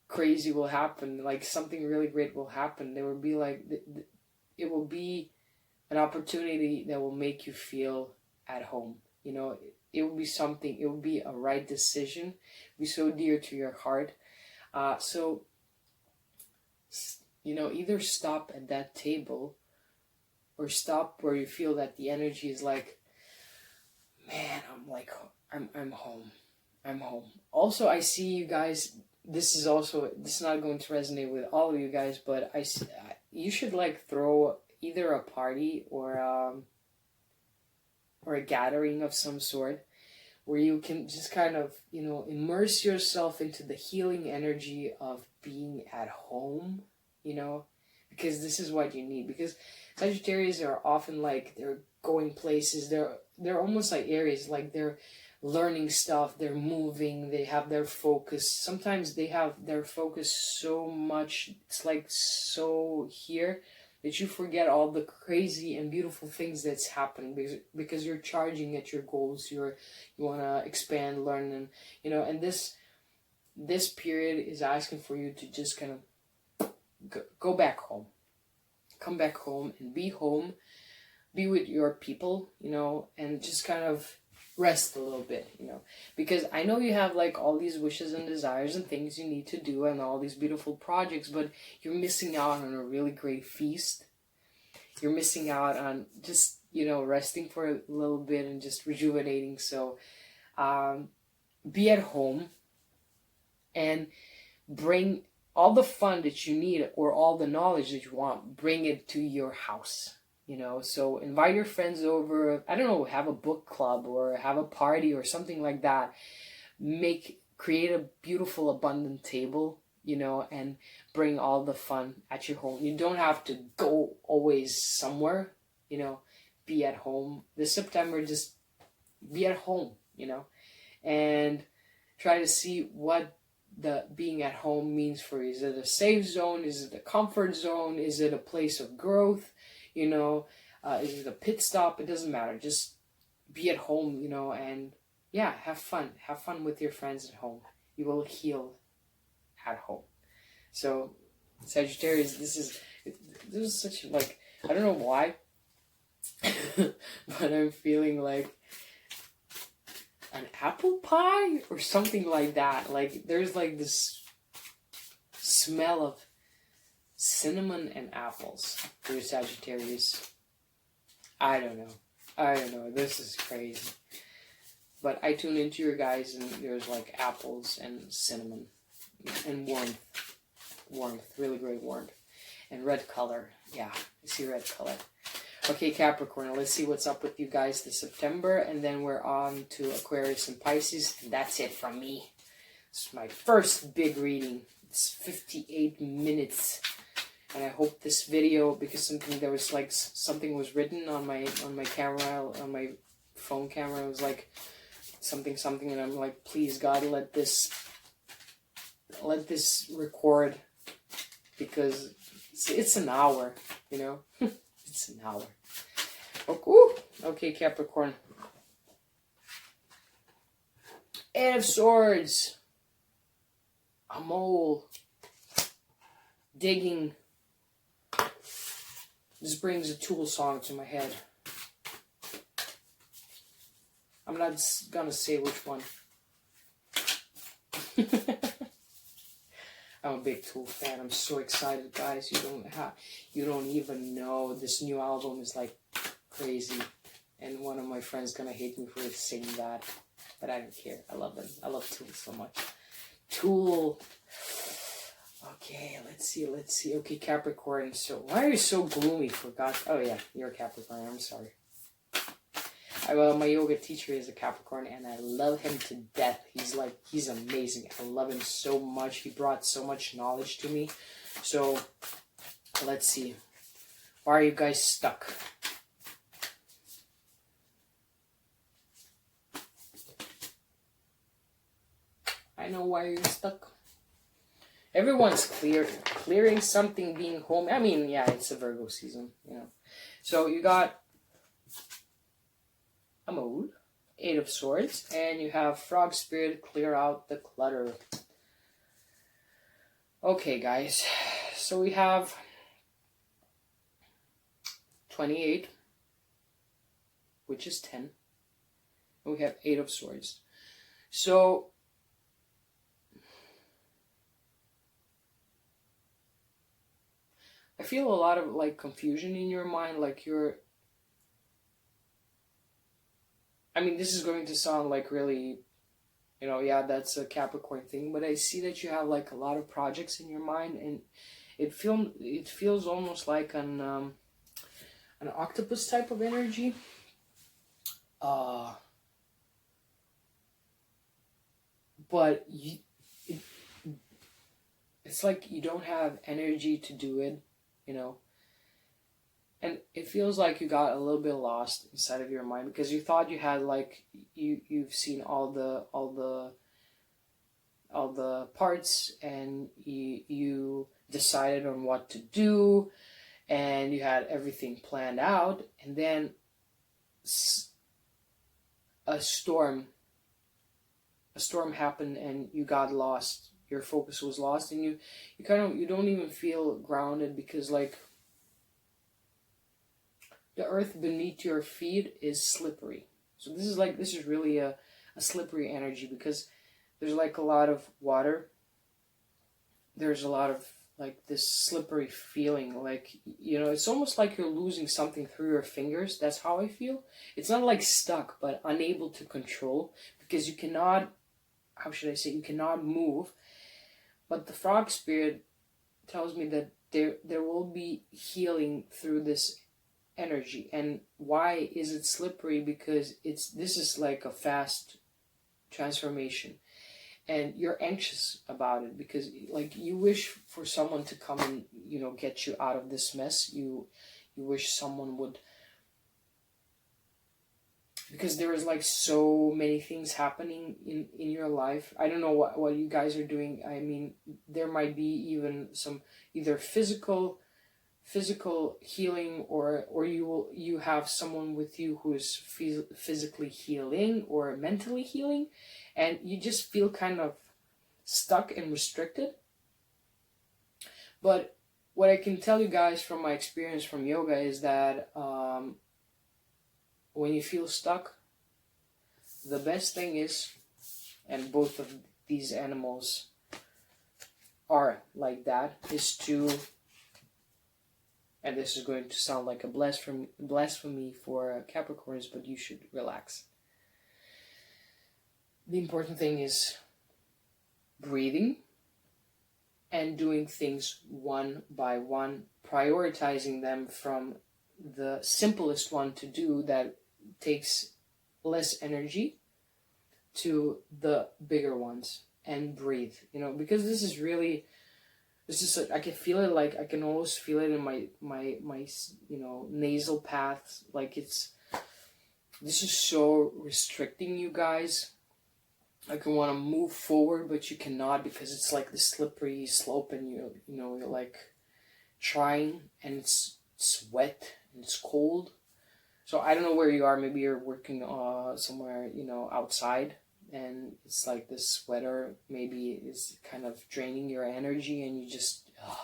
crazy will happen, like something really great will happen. There will be like, it will be an opportunity that will make you feel at home. It will be something, it will be a right decision, be so dear to your heart. So either stop at that table or stop where you feel that the energy is like, man, I'm home. I'm home. Also, I see you guys, this is not going to resonate with all of you guys, but you should like throw either a party or a gathering of some sort where you can just kind of, immerse yourself into the healing energy of being at home, because this is what you need. Because Sagittarius are often like, they're going places, they're almost like Aries, like they're learning stuff, they're moving, they have their focus. Sometimes they have their focus so much, it's like so here, that you forget all the crazy and beautiful things that's happening because you're charging at your goals. You want to expand, learn, and and this period is asking for you to just kind of go back home, come back home and be home, be with your people, and just kind of rest a little bit, because I know you have like all these wishes and desires and things you need to do and all these beautiful projects, but you're missing out on a really great feast. You're missing out on just, resting for a little bit and just rejuvenating. So be at home and bring all the fun that you need or all the knowledge that you want, bring it to your house. So invite your friends over, I don't know, have a book club or have a party or something like that. Create a beautiful, abundant table, and bring all the fun at your home. You don't have to go always somewhere, be at home. This September, just be at home, and try to see what the being at home means for you. Is it a safe zone? Is it a comfort zone? Is it a place of growth? Is it a pit stop? It doesn't matter. Just be at home, and yeah, have fun. Have fun with your friends at home. You will heal at home. So, Sagittarius, this is such like, I don't know why, but I'm feeling like an apple pie or something like that. Like there's like this smell of cinnamon and apples for your Sagittarius. I don't know. This is crazy. But I tune into your guys and there's like apples and cinnamon and warmth, really great warmth. And red color. Yeah, I see red color. Okay, Capricorn, let's see what's up with you guys this September. And then we're on to Aquarius and Pisces. And that's it from me. It's my first big reading. It's 58 minutes. And I hope this video, because something was written on my camera, on my phone camera. It was like something, and I'm like, please God, let this record, because it's an hour, it's an hour. Okay, Capricorn. Eight of Swords. A mole. Digging. This brings a Tool song to my head. I'm not gonna say which one. I'm a big Tool fan. I'm so excited, guys. You don't even know. This new album is like crazy. And one of my friends gonna hate me for saying that, but I don't care. I love them. I love Tool so much. Tool. Okay, let's see. Okay, Capricorn. So why are you so gloomy? For God. Oh yeah, you're a Capricorn. I'm sorry. My yoga teacher is a Capricorn, and I love him to death. He's amazing. I love him so much. He brought so much knowledge to me. So let's see. Why are you guys stuck? I know why you're stuck. Everyone's clearing something, being home. I mean, yeah, it's a Virgo season, you know. So you got a Mood, 8 of Swords, and you have Frog Spirit, clear out the clutter. Okay, guys. So we have 28, which is 10. And we have 8 of Swords. So I feel a lot of like confusion in your mind, like I mean, this is going to sound like really, you know, yeah, that's a Capricorn thing, but I see that you have like a lot of projects in your mind, and it feels almost like an octopus type of energy. But it's like you don't have energy to do it, you know. And it feels like you got a little bit lost inside of your mind because you thought you had like you've seen all the parts, and you decided on what to do, and you had everything planned out, and then a storm happened and you got lost. Your focus was lost, and you don't even feel grounded because like the earth beneath your feet is slippery. So this is really a slippery energy because there's like a lot of water. There's a lot of like this slippery feeling, like, you know, it's almost like you're losing something through your fingers. That's how I feel. It's not like stuck, but unable to control because you cannot, how should I say, you cannot move. But the Frog Spirit tells me that there will be healing through this energy. And why is it slippery? Because this is like a fast transformation, and you're anxious about it because like you wish for someone to come and, you know, get you out of this mess. You wish someone would, because there is like so many things happening in your life. I don't know what you guys are doing. I mean, there might be even some either physical healing, or you have someone with you who is physically healing or mentally healing, and you just feel kind of stuck and restricted. But what I can tell you guys from my experience from yoga is that when you feel stuck, the best thing is, and both of these animals are like that, is to, and this is going to sound like a blasphemy for Capricorns, but you should relax. The important thing is breathing and doing things one by one, prioritizing them from the simplest one to do that takes less energy to the bigger ones, and breathe, you know, because this is really, it's just like, I can feel it, like I can almost feel it in my you know, nasal paths, like this is so restricting you guys. Like you want to move forward, but you cannot because it's like the slippery slope, and you're like trying, and it's wet and it's cold. So I don't know where you are. Maybe you're working somewhere, you know, outside, and it's like this weather maybe is kind of draining your energy, and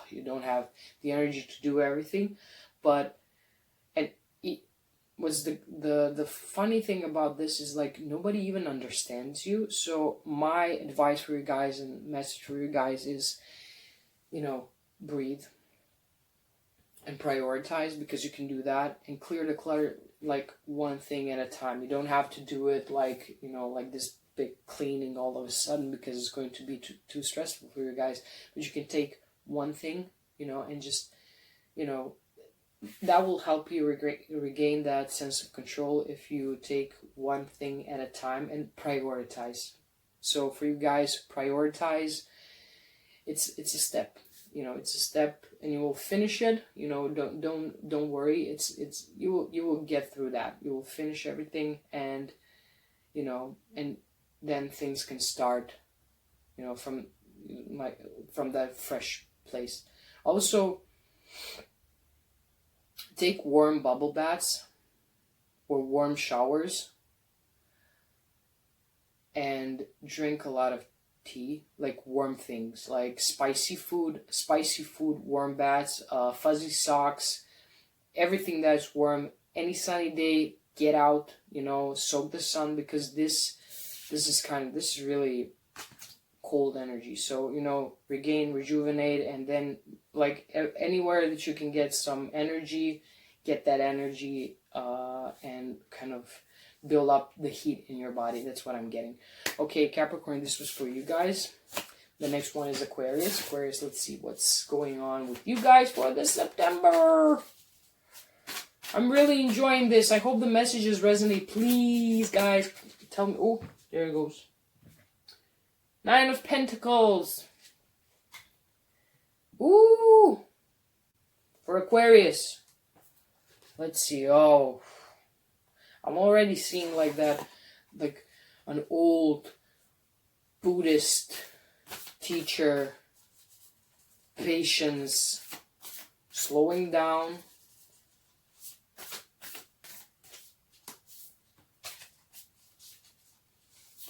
you don't have the energy to do everything. But the funny thing about this is like nobody even understands you. So my advice for you guys and message for you guys is you know, breathe and prioritize, because you can do that, and clear the clutter like one thing at a time. You don't have to do it like, you know, like this big cleaning all of a sudden, because it's going to be too stressful for you guys. But you can take one thing, you know, and just, you know, that will help you regain that sense of control if you take one thing at a time and prioritize. So for you guys, prioritize. It's a step, you know, it's a step, and you will finish it. You know, don't worry. It's you will get through that. You will finish everything, and you know, and then things can start, you know, from that fresh place. Also, take warm bubble baths or warm showers, and drink a lot of tea, like warm things, like spicy food, warm baths, fuzzy socks, everything that's warm. Any sunny day, get out, you know, soak the sun, because this is really cold energy. So, you know, regain, rejuvenate, and then like anywhere that you can get some energy, get that energy, and kind of build up the heat in your body. That's what I'm getting. Okay, Capricorn, this was for you guys. The next one is Aquarius. Aquarius, let's see what's going on with you guys for this September. I'm really enjoying this. I hope the messages resonate. Please, guys, tell me. Oh, there it goes. 9 of Pentacles. Ooh. For Aquarius. Let's see. Oh. I'm already seeing like that, like an old Buddhist teacher, patience, slowing down,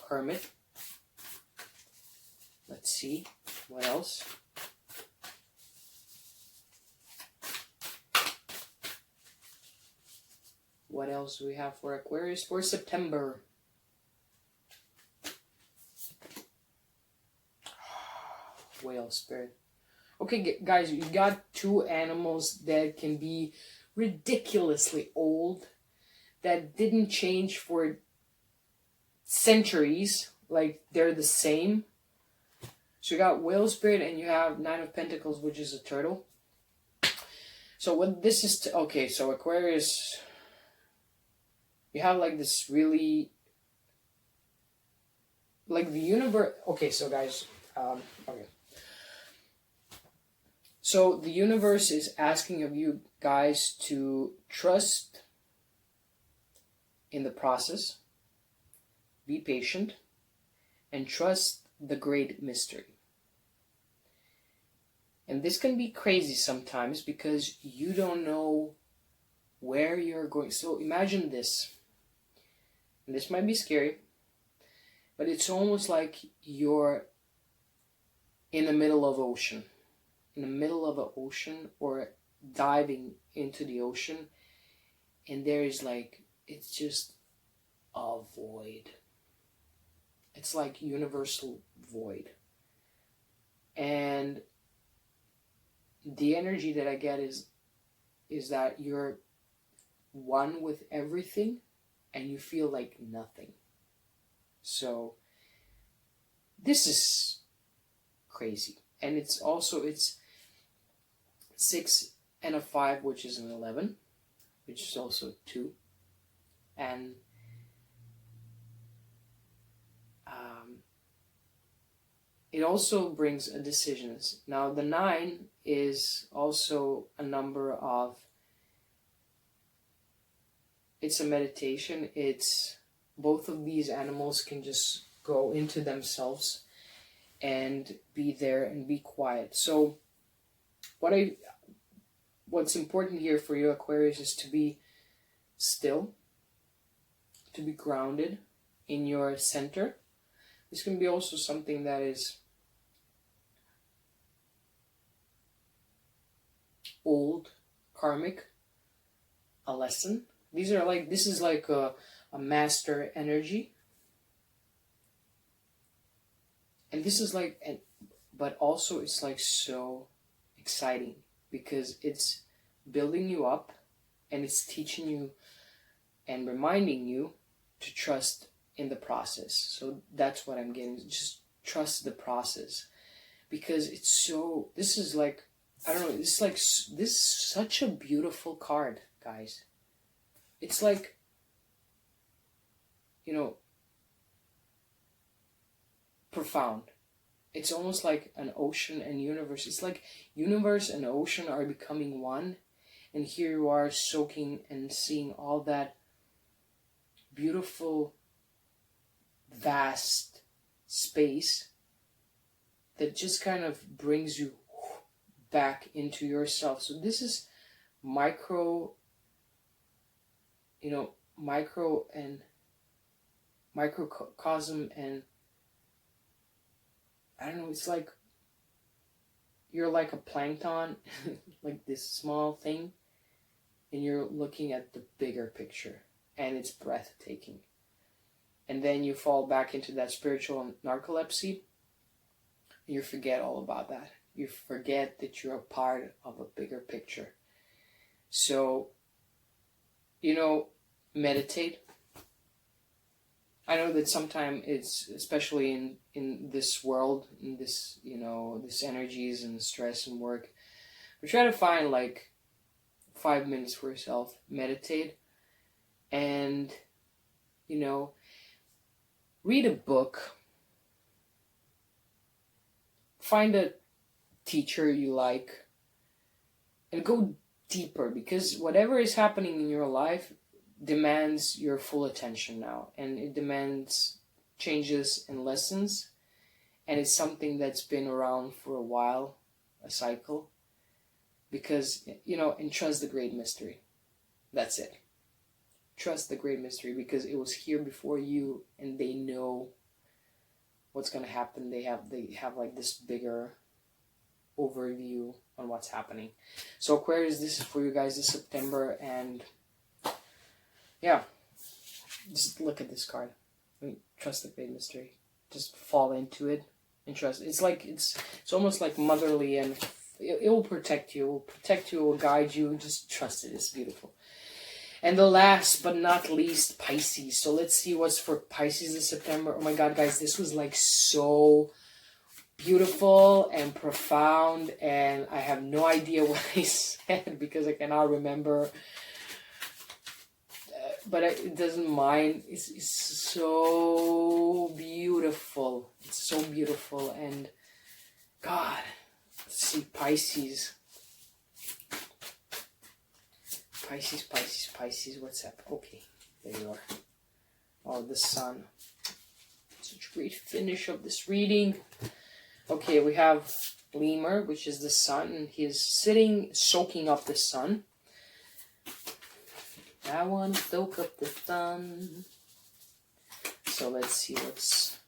hermit. Let's see, what else? What else do we have for Aquarius for September? Whale spirit. Okay, guys, you got 2 animals that can be ridiculously old, that didn't change for centuries, like they're the same. So you got whale spirit, and you have 9 of Pentacles, which is a turtle. So what this is, okay, so Aquarius, you have like this really, like the universe. Okay, so guys, okay. So the universe is asking of you guys to trust in the process, be patient, and trust the great mystery. And this can be crazy sometimes, because you don't know where you're going. So imagine this. And this might be scary, but it's almost like you're in the middle of ocean. In the middle of an ocean, or diving into the ocean, and there is like, it's just a void. It's like universal void. And the energy that I get is that you're one with everything, and you feel like nothing. So this is crazy. And it's also, it's 6 and a 5, which is an 11, which is also 2. And it also brings a decisions. Now the 9 is also a number of, it's a meditation. It's, both of these animals can just go into themselves and be there and be quiet. So what's important here for you, Aquarius, is to be still, to be grounded in your center. This can be also something that is old, karmic, a lesson. These are like, this is like a master energy. And this is like, but also it's like so exciting because it's building you up and it's teaching you and reminding you to trust in the process. So that's what I'm getting. Just trust the process, because it's so, this is like, I don't know, this is such a beautiful card, guys. It's like, you know, profound. It's almost like an ocean and universe. It's like universe and ocean are becoming one, and here you are soaking and seeing all that beautiful, vast space that just kind of brings you back into yourself. So this is microcosm and I don't know, it's like you're like a plankton, like this small thing, and you're looking at the bigger picture, and it's breathtaking. And then you fall back into that spiritual narcolepsy, and you forget all about that. You forget that you're a part of a bigger picture. So, meditate. I know that sometimes it's, especially in this world, in this, this energies and stress and work, we try to find like 5 minutes for yourself, meditate, and, read a book, find a teacher you like, and go deeper, because whatever is happening in your life demands your full attention now, and it demands changes and lessons, and it's something that's been around for a while, a cycle, because, and trust the great mystery. That's it. Trust the great mystery, because it was here before you, and they know what's going to happen. They have like this bigger overview on what's happening. So Aquarius, this is for you guys this September, and yeah, just look at this card. Trust the great mystery. Just fall into it and trust. It's like it's almost like motherly, and it will protect you. It will protect you. It will guide you. Just trust it. It's beautiful. And the last but not least, Pisces. So let's see what's for Pisces this September. Oh my God, guys, this was like so beautiful and profound, and I have no idea what I said because I cannot remember. But it doesn't mind. It's so beautiful. It's so beautiful. And God, let's see, Pisces. Pisces, what's up? Okay, there you are. Oh, the sun. Such a great finish of this reading. Okay, we have Lemur, which is the sun, and he's sitting, soaking up the sun. I want to soak up the sun. So let's see what's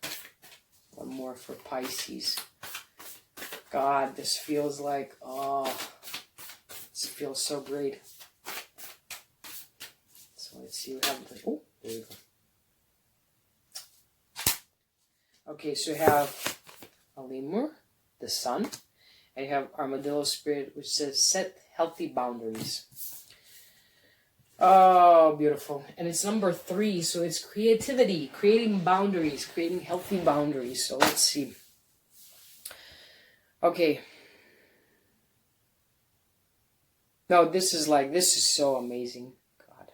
one more for Pisces. God, this feels like, this feels so great. So let's see what happens. Oh, there you go. Okay, so you have a lemur, the sun, and you have armadillo spirit, which says set healthy boundaries. Oh, beautiful. And it's number 3, so it's creativity, creating boundaries, creating healthy boundaries. So let's see. Okay. No, this is so amazing. God.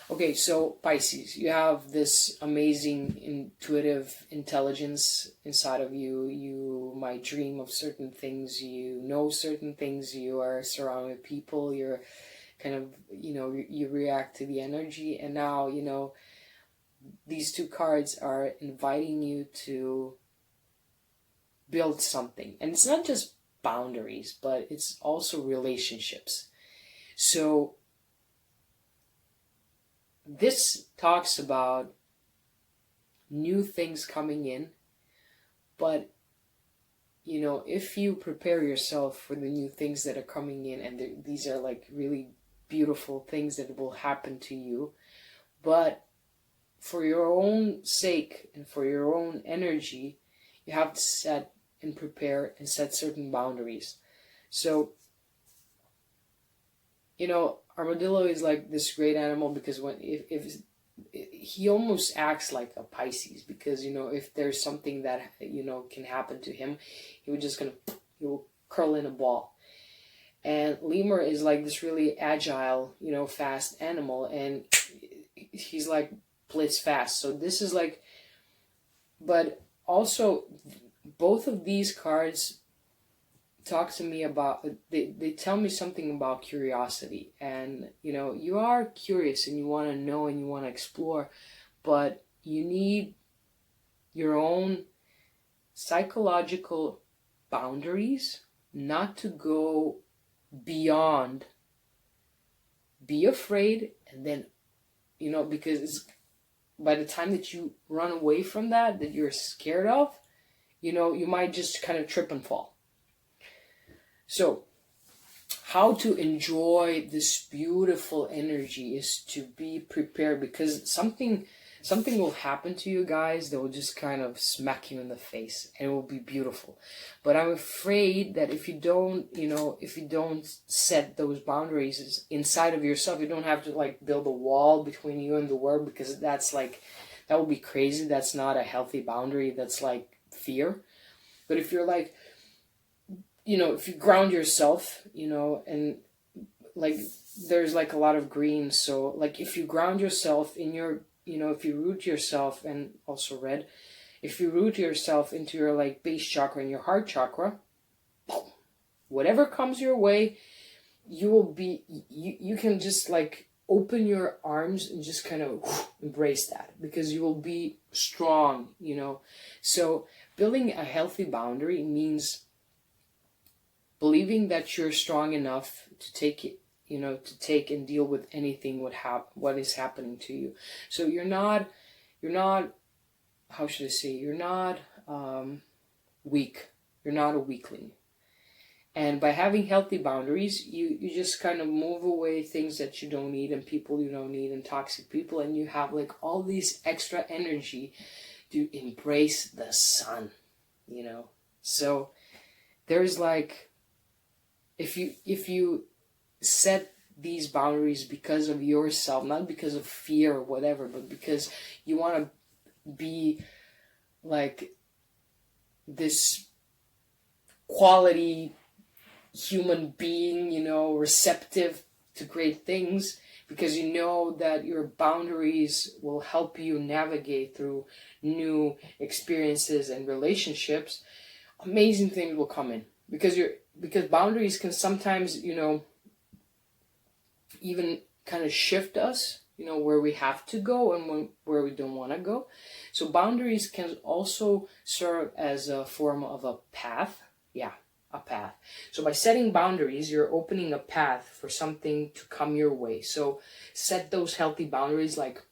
Okay, so Pisces, you have this amazing intuitive intelligence inside of you. You might dream of certain things, you know certain things, you are surrounded with people, you're kind of, you react to the energy, and now, these 2 cards are inviting you to build something. And it's not just boundaries, but it's also relationships. So this talks about new things coming in, but if you prepare yourself for the new things that are coming in, and these are like really beautiful things that will happen to you, but for your own sake and for your own energy, you have to set and prepare and set certain boundaries. So, you know, armadillo is like this great animal because if he almost acts like a Pisces, because, you know, if there's something that, you know, can happen to him, he will curl in a ball. And lemur is like this really agile, you know, fast animal, and he's like blitz fast. So this is like, but also both of these cards talk to me about, they tell me something about curiosity. And, you know, you are curious and you want to know and you want to explore, but you need your own psychological boundaries not to go beyond. Be afraid, and then, you know, because by the time that you run away from that you're scared of, you know, you might just kind of trip and fall. So how to enjoy this beautiful energy is to be prepared, because something will happen to you guys that will just kind of smack you in the face, and it will be beautiful. But I'm afraid that if you don't, you know, if you don't set those boundaries inside of yourself, you don't have to like build a wall between you and the world, because that's like, that would be crazy. That's not a healthy boundary. That's like fear. But if you're like, you know, if you ground yourself, you know, and like there's like a lot of green. So like if you ground yourself in your, you know, if you root yourself, and also red, if you root yourself into your like base chakra and your heart chakra, whatever comes your way, you will be, you can just like open your arms and just kind of embrace that, because you will be strong, you know. So building a healthy boundary means believing that you're strong enough to take it, you know, to take and deal with anything what is happening to you. So you're not, how should I say, you're not weak. You're not a weakling. And by having healthy boundaries, you just kind of move away things that you don't need and people you don't need and toxic people, and you have like all these extra energy to embrace the sun, you know. So there's like, if you set these boundaries because of yourself, not because of fear or whatever, but because you want to be like this quality human being, you know, receptive to great things, because you know that your boundaries will help you navigate through new experiences and relationships, amazing things will come in. Because boundaries can sometimes, you know, even kind of shift us, you know, where we have to go and where we don't want to go. So boundaries can also serve as a form of a path. Yeah, a path. So by setting boundaries, you're opening a path for something to come your way. So set those healthy boundaries, like,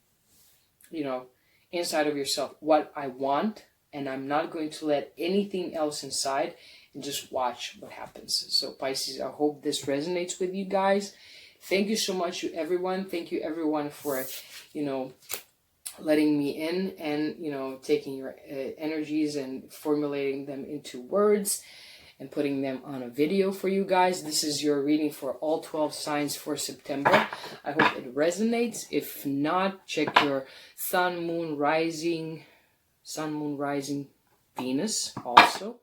you know, inside of yourself, what I want, and I'm not going to let anything else inside, and just watch what happens. So Pisces, I hope this resonates with you guys. Thank you so much, everyone. Thank you, everyone, for, you know, letting me in and, you know, taking your energies and formulating them into words and putting them on a video for you guys. This is your reading for all 12 signs for September. I hope it resonates. If not, check your sun, moon, rising, Venus also.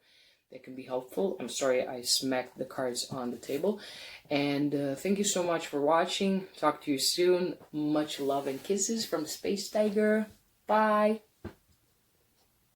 That can be helpful. I'm sorry I smacked the cards on the table. And thank you so much for watching. Talk to you soon. Much love and kisses from Space Tiger. Bye.